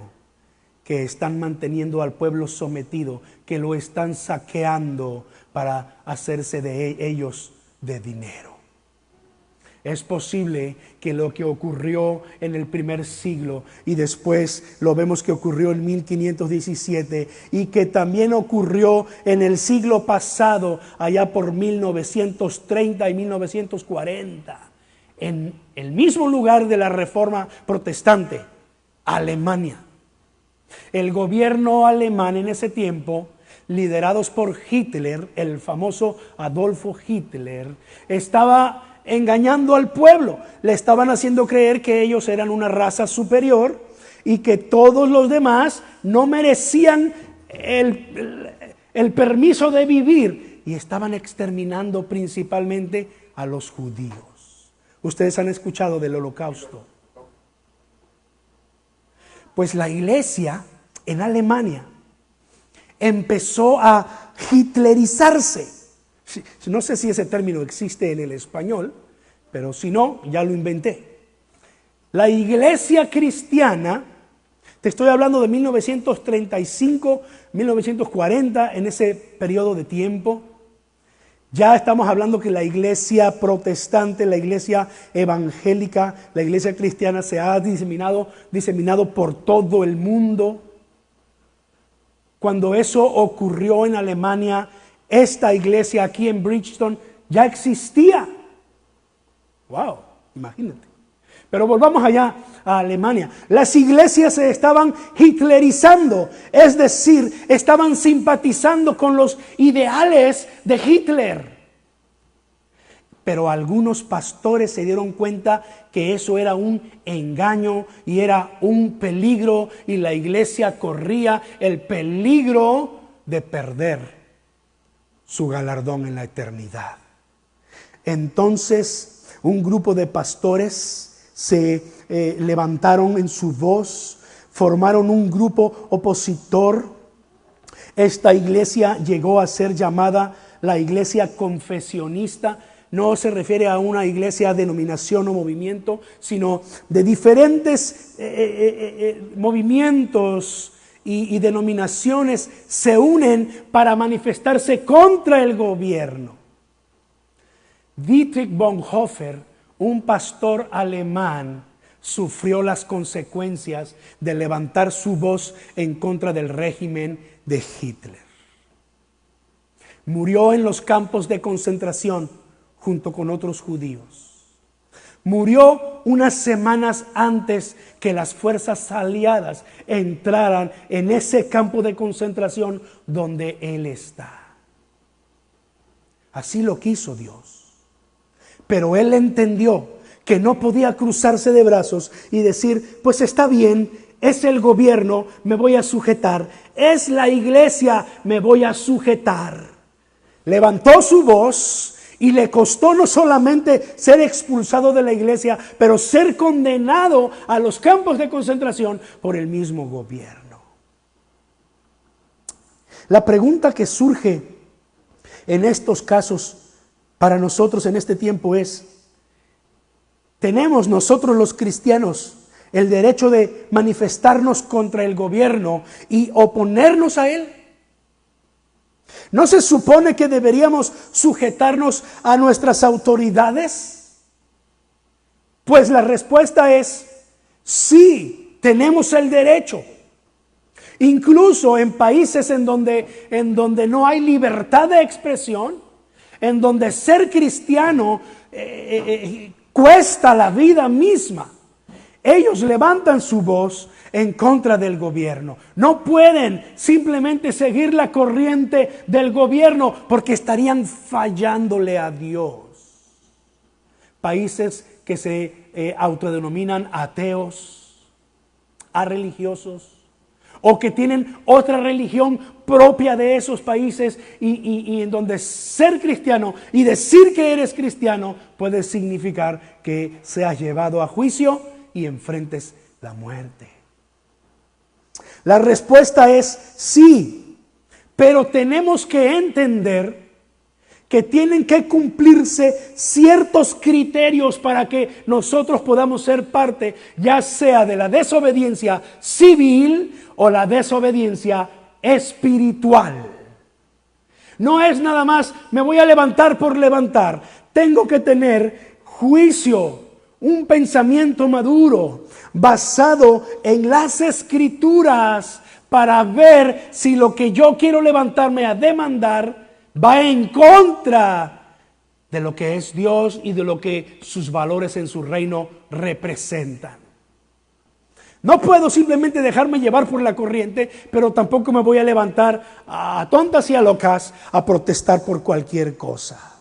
que están manteniendo al pueblo sometido, que lo están saqueando para hacerse de ellos de dinero. Es posible que lo que ocurrió en el primer siglo y después lo vemos que ocurrió en 1517 y que también ocurrió en el siglo pasado, allá por 1930 y 1940, en el mismo lugar de la reforma protestante, Alemania. El gobierno alemán en ese tiempo, liderados por Hitler, el famoso Adolfo Hitler, estaba engañando al pueblo. Le estaban haciendo creer que ellos eran una raza superior y que todos los demás no merecían el permiso de vivir, y estaban exterminando principalmente a los judíos. Ustedes han escuchado del Holocausto. Pues la iglesia en Alemania empezó a hitlerizarse. No sé si ese término existe en el español, pero si no, ya lo inventé. La iglesia cristiana, te estoy hablando de 1935, 1940, en ese periodo de tiempo. Ya estamos hablando que la iglesia protestante, la iglesia evangélica, la iglesia cristiana se ha diseminado por todo el mundo. Cuando eso ocurrió en Alemania, esta iglesia aquí en Bridgestone ya existía. Wow, imagínate. Pero volvamos allá a Alemania. Las iglesias se estaban hitlerizando, es decir, estaban simpatizando con los ideales de Hitler. Pero algunos pastores se dieron cuenta que eso era un engaño y era un peligro, y la iglesia corría el peligro de perder su galardón en la eternidad. Entonces, un grupo de pastores se levantaron en su voz, formaron un grupo opositor. Esta iglesia llegó a ser llamada la iglesia confesionista. No se refiere a una iglesia, denominación o movimiento, sino de diferentes movimientos y denominaciones se unen para manifestarse contra el gobierno. Dietrich Bonhoeffer, un pastor alemán, sufrió las consecuencias de levantar su voz en contra del régimen de Hitler. Murió en los campos de concentración junto con otros judíos. Murió unas semanas antes que las fuerzas aliadas entraran en ese campo de concentración donde él está. Así lo quiso Dios. Pero él entendió que no podía cruzarse de brazos y decir, pues está bien, es el gobierno, me voy a sujetar. Es la iglesia, me voy a sujetar. Levantó su voz y le costó no solamente ser expulsado de la iglesia, pero ser condenado a los campos de concentración por el mismo gobierno. La pregunta que surge en estos casos para nosotros en este tiempo es: ¿tenemos nosotros los cristianos el derecho de manifestarnos contra el gobierno y oponernos a él? ¿No se supone que deberíamos sujetarnos a nuestras autoridades? Pues la respuesta es sí, tenemos el derecho. Incluso en países en donde no hay libertad de expresión, en donde ser cristiano cuesta la vida misma, ellos levantan su voz en contra del gobierno. No pueden simplemente seguir la corriente del gobierno porque estarían fallándole a Dios. Países que se autodenominan ateos, religiosos, o que tienen otra religión propia de esos países y en donde ser cristiano y decir que eres cristiano puede significar que seas llevado a juicio y enfrentes la muerte. La respuesta es sí, pero tenemos que entender que tienen que cumplirse ciertos criterios para que nosotros podamos ser parte, ya sea de la desobediencia civil o la desobediencia espiritual. No es nada más, me voy a levantar por levantar. Tengo que tener juicio, un pensamiento maduro, basado en las Escrituras, para ver si lo que yo quiero levantarme a demandar va en contra de lo que es Dios y de lo que sus valores en su reino representan. No puedo simplemente dejarme llevar por la corriente, pero tampoco me voy a levantar a tontas y a locas a protestar por cualquier cosa.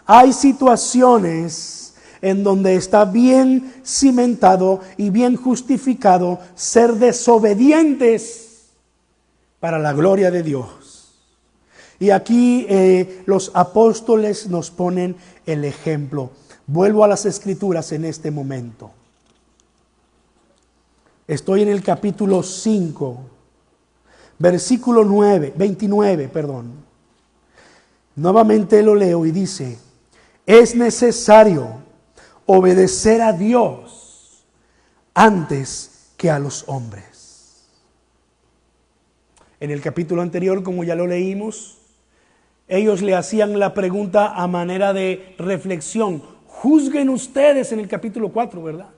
Hay situaciones en donde está bien cimentado y bien justificado ser desobedientes para la gloria de Dios. Y aquí los apóstoles nos ponen el ejemplo. Vuelvo a las Escrituras en este momento. Estoy en el capítulo 5, versículo 29. Nuevamente lo leo y dice: es necesario obedecer a Dios antes que a los hombres. En el capítulo anterior, como ya lo leímos, ellos le hacían la pregunta a manera de reflexión. Juzguen ustedes, en el capítulo 4, ¿verdad?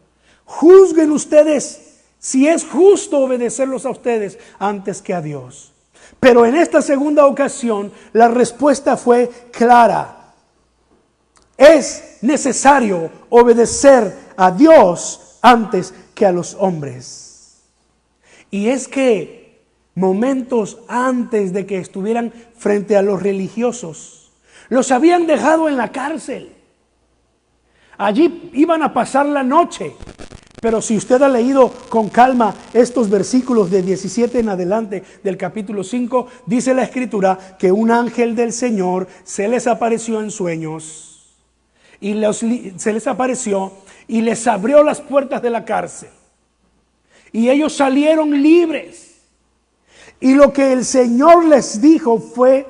Juzguen ustedes si es justo obedecerlos a ustedes antes que a Dios. Pero en esta segunda ocasión, la respuesta fue clara. Es necesario obedecer a Dios antes que a los hombres. Y es que momentos antes de que estuvieran frente a los religiosos, los habían dejado en la cárcel. Allí iban a pasar la noche. Pero si usted ha leído con calma estos versículos de 17 en adelante del capítulo 5, dice la Escritura que un ángel del Señor se les apareció en sueños y se les apareció y les abrió las puertas de la cárcel. Y ellos salieron libres. Y lo que el Señor les dijo fue: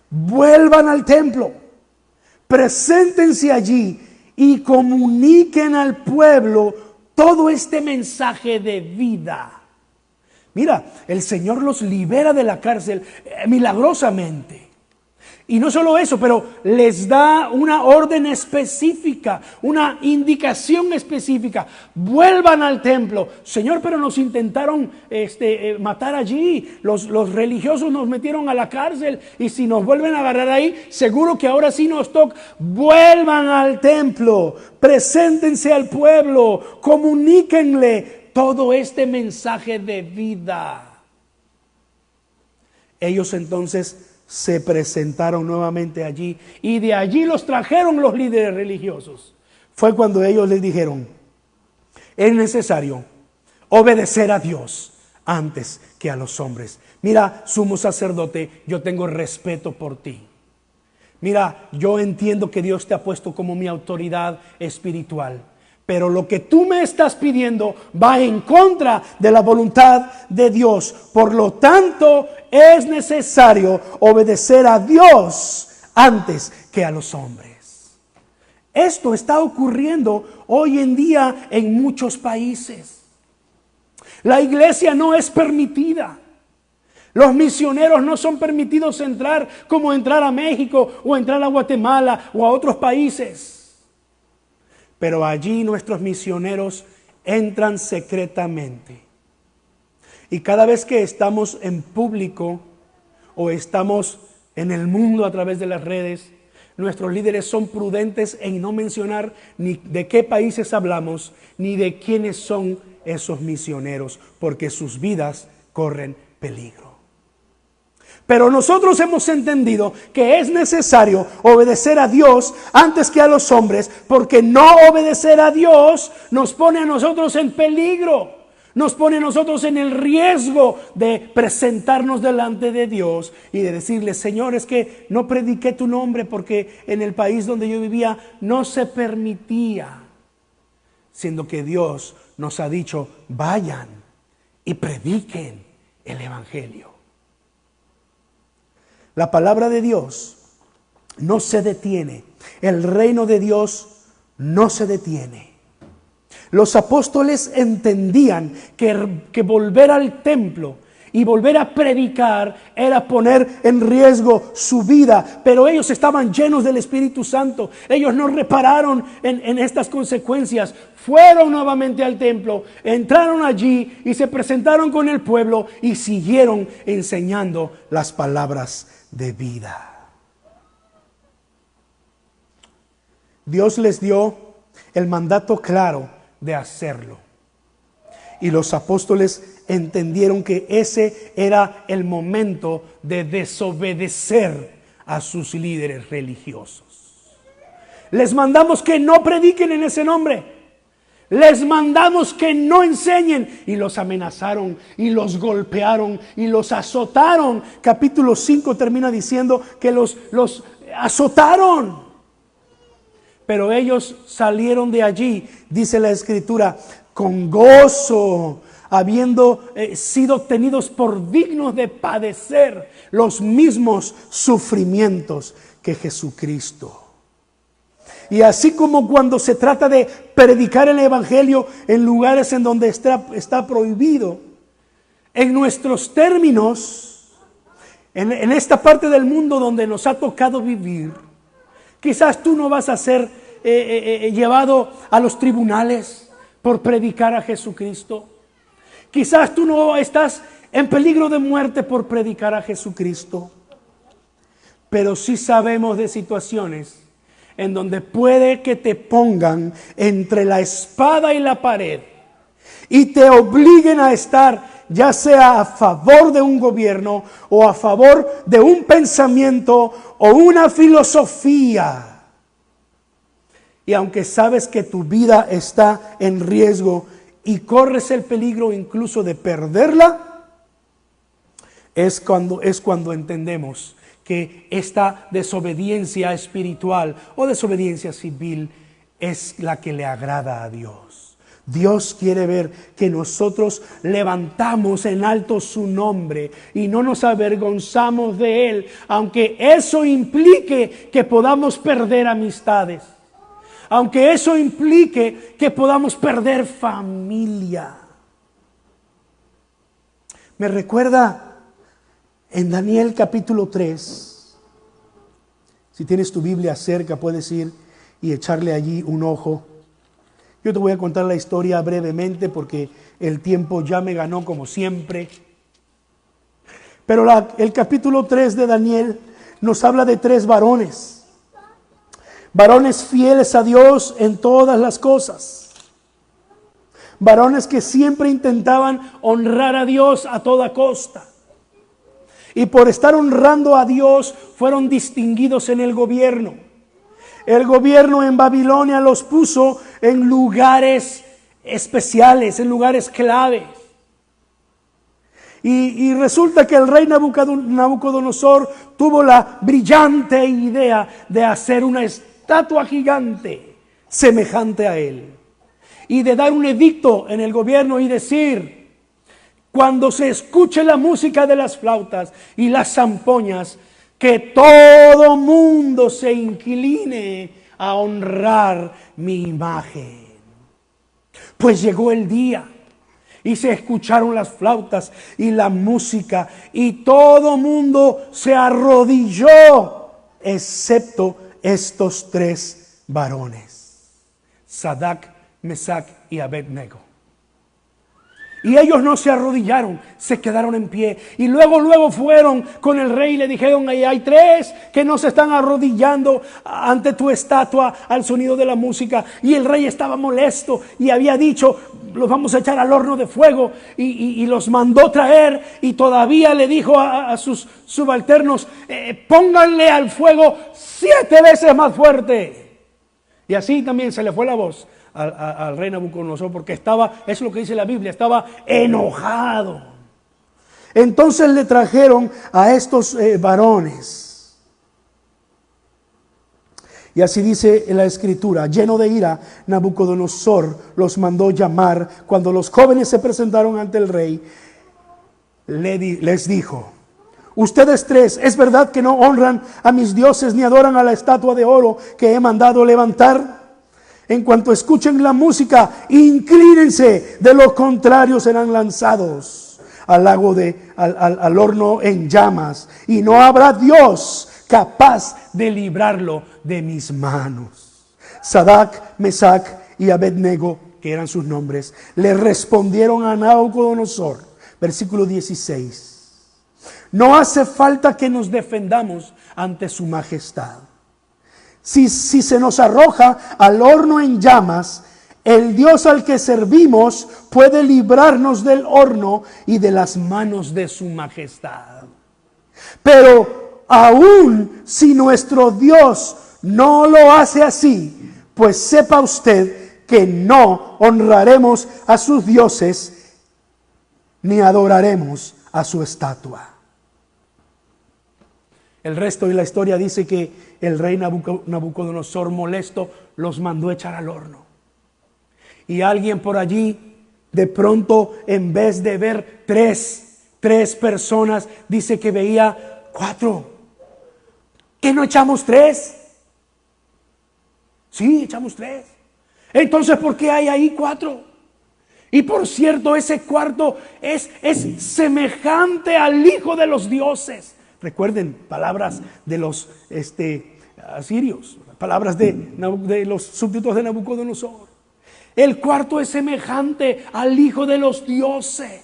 vuelvan al templo, preséntense allí y comuniquen al pueblo todo este mensaje de vida. Mira, el Señor los libera de la cárcel milagrosamente. Y no solo eso, pero les da una orden específica, una indicación específica. Vuelvan al templo. Señor, pero nos intentaron matar allí. Los religiosos nos metieron a la cárcel. Y si nos vuelven a agarrar ahí, seguro que ahora sí nos toca. Vuelvan al templo. Preséntense al pueblo. Comuníquenle todo este mensaje de vida. Ellos entonces se presentaron nuevamente allí y de allí los trajeron los líderes religiosos. Fue cuando ellos les dijeron: es necesario obedecer a Dios antes que a los hombres. Mira, sumo sacerdote, yo tengo respeto por ti. Mira, yo entiendo que Dios te ha puesto como mi autoridad espiritual, pero lo que tú me estás pidiendo va en contra de la voluntad de Dios. Por lo tanto, es necesario obedecer a Dios antes que a los hombres. Esto está ocurriendo hoy en día en muchos países. La iglesia no es permitida. Los misioneros no son permitidos entrar como entrar a México o entrar a Guatemala o a otros países. Pero allí nuestros misioneros entran secretamente. Y cada vez que estamos en público o estamos en el mundo a través de las redes, nuestros líderes son prudentes en no mencionar ni de qué países hablamos, ni de quiénes son esos misioneros, porque sus vidas corren peligro. Pero nosotros hemos entendido que es necesario obedecer a Dios antes que a los hombres, porque no obedecer a Dios nos pone a nosotros en peligro, nos pone a nosotros en el riesgo de presentarnos delante de Dios y de decirle: Señor, es que no prediqué tu nombre porque en el país donde yo vivía no se permitía, siendo que Dios nos ha dicho: vayan y prediquen el evangelio. La palabra de Dios no se detiene. El reino de Dios no se detiene. Los apóstoles entendían que volver al templo y volver a predicar era poner en riesgo su vida, pero ellos estaban llenos del Espíritu Santo. Ellos no repararon en estas consecuencias. Fueron nuevamente al templo, entraron allí y se presentaron con el pueblo y siguieron enseñando las palabras de vida. Dios les dio el mandato claro de hacerlo. Y los apóstoles entendieron que ese era el momento de desobedecer a sus líderes religiosos. Les mandamos que no prediquen en ese nombre. Les mandamos que no enseñen, y los amenazaron y los golpearon y los azotaron. Capítulo 5 termina diciendo que los azotaron. Pero ellos salieron de allí, dice la Escritura, con gozo, habiendo sido tenidos por dignos de padecer los mismos sufrimientos que Jesucristo. Y así como cuando se trata de predicar el evangelio en lugares en donde está prohibido, en nuestros términos, en esta parte del mundo donde nos ha tocado vivir, quizás tú no vas a ser llevado a los tribunales por predicar a Jesucristo. Quizás tú no estás en peligro de muerte por predicar a Jesucristo. Pero sí sabemos de situaciones en donde puede que te pongan entre la espada y la pared y te obliguen a estar ya sea a favor de un gobierno o a favor de un pensamiento o una filosofía. Y aunque sabes que tu vida está en riesgo y corres el peligro incluso de perderla, es cuando entendemos que esta desobediencia espiritual o desobediencia civil es la que le agrada a Dios. Dios quiere ver que nosotros levantamos en alto su nombre y no nos avergonzamos de él, aunque eso implique que podamos perder amistades, aunque eso implique que podamos perder familia. Me recuerda en Daniel capítulo 3, Si tienes tu Biblia cerca, puedes ir y echarle allí un ojo. Yo te voy a contar la historia brevemente porque el tiempo ya me ganó como siempre. Pero el capítulo 3 de Daniel nos habla de 3 varones. Varones fieles a Dios en todas las cosas. Varones que siempre intentaban honrar a Dios a toda costa. Y por estar honrando a Dios fueron distinguidos en el gobierno. El gobierno en Babilonia los puso en lugares especiales, en lugares claves. Y resulta que el rey Nabucodonosor tuvo la brillante idea de hacer una estatua gigante semejante a él. Y de dar un edicto en el gobierno y decir: cuando se escuche la música de las flautas y las zampoñas, que todo mundo se incline a honrar mi imagen. Pues llegó el día y se escucharon las flautas y la música y todo mundo se arrodilló, excepto estos 3 varones: Sadrach, Mesach y Abednego. Y ellos no se arrodillaron, se quedaron en pie. Y luego fueron con el rey y le dijeron: ahí hay 3 que no se están arrodillando ante tu estatua al sonido de la música. Y el rey estaba molesto y había dicho: los vamos a echar al horno de fuego. Y los mandó traer, y todavía le dijo a sus subalternos: pónganle al fuego 7 veces más fuerte. Y así también se le fue la voz al rey Nabucodonosor, porque estaba, es lo que dice la Biblia, estaba enojado. Entonces le trajeron a estos varones. Y así dice en la escritura: lleno de ira, Nabucodonosor los mandó llamar. Cuando los jóvenes se presentaron ante el rey, les dijo: ustedes 3, ¿es verdad que no honran a mis dioses ni adoran a la estatua de oro que he mandado levantar? En cuanto escuchen la música, inclínense, de lo contrario serán lanzados al lago al horno en llamas, y no habrá Dios capaz de librarlo de mis manos. Sadrach, Mesach y Abednego, que eran sus nombres, le respondieron a Nabucodonosor, versículo 16: no hace falta que nos defendamos ante su majestad. Si se nos arroja al horno en llamas, el Dios al que servimos puede librarnos del horno y de las manos de su majestad. Pero aún si nuestro Dios no lo hace así, pues sepa usted que no honraremos a sus dioses ni adoraremos a su estatua. El resto de la historia dice que el rey Nabucodonosor, molesto, los mandó echar al horno. Y alguien por allí, de pronto, en vez de ver tres personas, dice que veía 4. ¿Qué no echamos 3? Sí, echamos 3. Entonces, ¿por qué hay ahí 4? Y por cierto, ese cuarto es semejante al hijo de los dioses. Recuerden, palabras de los asirios, palabras de los súbditos de Nabucodonosor. El cuarto es semejante al hijo de los dioses.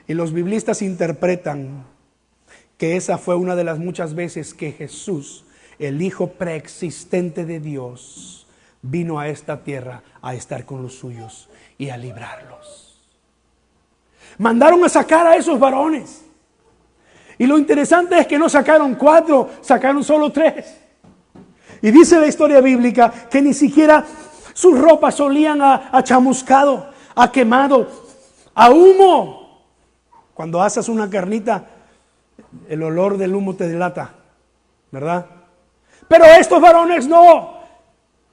Y los biblistas interpretan que esa fue una de las muchas veces que Jesús, el Hijo preexistente de Dios, vino a esta tierra a estar con los suyos y a librarlos. Mandaron a sacar a esos varones. Y lo interesante es que no sacaron 4, sacaron solo 3. Y dice la historia bíblica que ni siquiera sus ropas olían a chamuscado, a quemado, a humo. Cuando asas una carnita, el olor del humo te delata, ¿verdad? Pero estos varones no.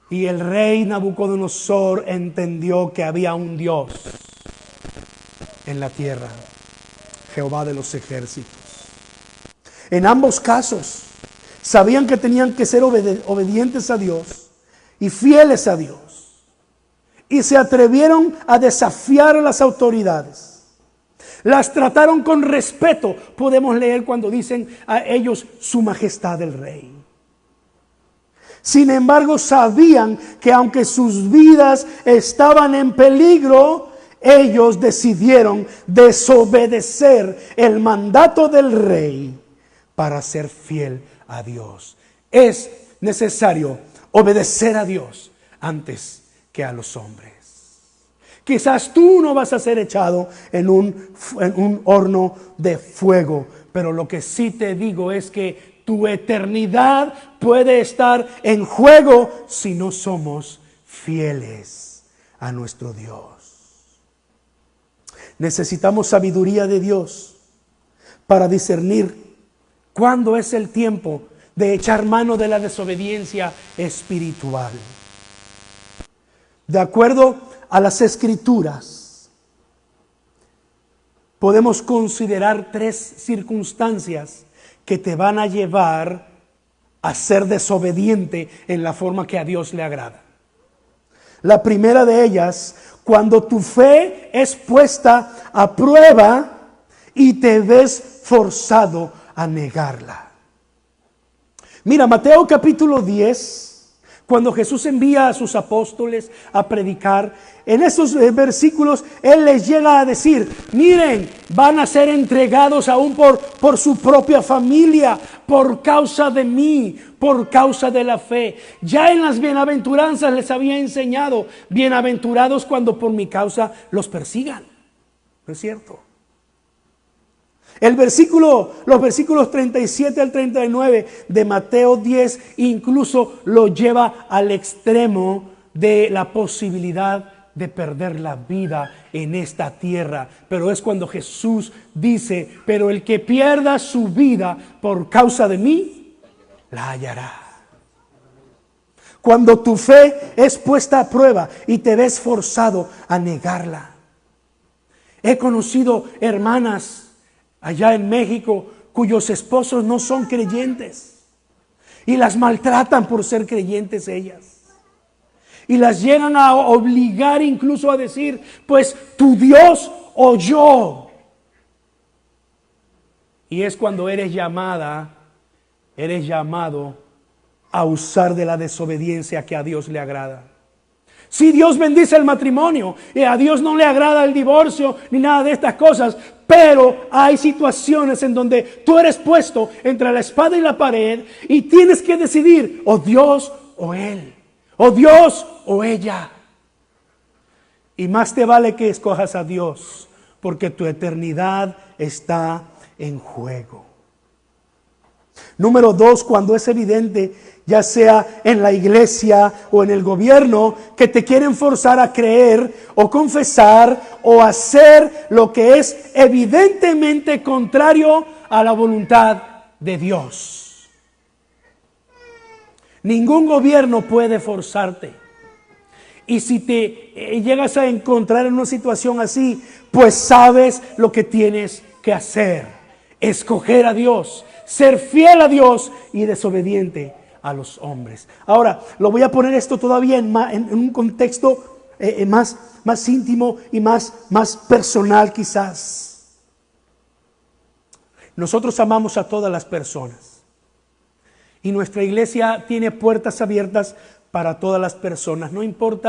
Y el rey Nabucodonosor entendió que había un Dios en la tierra, Jehová de los ejércitos. En ambos casos, sabían que tenían que ser obedientes a Dios y fieles a Dios. Y se atrevieron a desafiar a las autoridades. Las trataron con respeto. Podemos leer cuando dicen a ellos su majestad el rey. Sin embargo, sabían que aunque sus vidas estaban en peligro, ellos decidieron desobedecer el mandato del rey para ser fiel a Dios. Es necesario obedecer a Dios antes que a los hombres. Quizás tú no vas a ser echado en un horno de fuego, pero lo que sí te digo es que tu eternidad puede estar en juego si no somos fieles a nuestro Dios. Necesitamos sabiduría de Dios para discernir cuándo es el tiempo de echar mano de la desobediencia espiritual. De acuerdo a las Escrituras, podemos considerar 3 circunstancias que te van a llevar a ser desobediente en la forma que a Dios le agrada. La primera de ellas, cuando tu fe es puesta a prueba y te ves forzado a negarla. Mira, Mateo capítulo 10, cuando Jesús envía a sus apóstoles a predicar, en esos versículos Él les llega a decir, miren, van a ser entregados aún por su propia familia, por causa de mí, por causa de la fe. Ya en las bienaventuranzas les había enseñado, bienaventurados cuando por mi causa los persigan. ¿No es cierto? Los versículos 37 al 39 de Mateo 10 incluso lo lleva al extremo de la posibilidad de perder la vida en esta tierra. Pero es cuando Jesús dice, pero el que pierda su vida por causa de mí, la hallará. Cuando tu fe es puesta a prueba y te ves forzado a negarla. He conocido hermanas allá en México cuyos esposos no son creyentes y las maltratan por ser creyentes ellas. Y las llegan a obligar incluso a decir, pues tu Dios o yo. Y es cuando eres llamado a usar de la desobediencia que a Dios le agrada. Si Dios bendice el matrimonio y a Dios no le agrada el divorcio ni nada de estas cosas, pero hay situaciones en donde tú eres puesto entre la espada y la pared y tienes que decidir o Dios o Él, o Dios o ella. Y más te vale que escojas a Dios, porque tu eternidad está en juego. Número 2, cuando es evidente, ya sea en la iglesia o en el gobierno, que te quieren forzar a creer o confesar o hacer lo que es evidentemente contrario a la voluntad de Dios. Ningún gobierno puede forzarte. Y si te llegas a encontrar en una situación así, pues sabes lo que tienes que hacer. Escoger a Dios, ser fiel a Dios y desobediente a los hombres. Ahora, lo voy a poner esto todavía en un contexto más íntimo y más personal quizás. Nosotros amamos a todas las personas. Y nuestra iglesia tiene puertas abiertas para todas las personas. No importa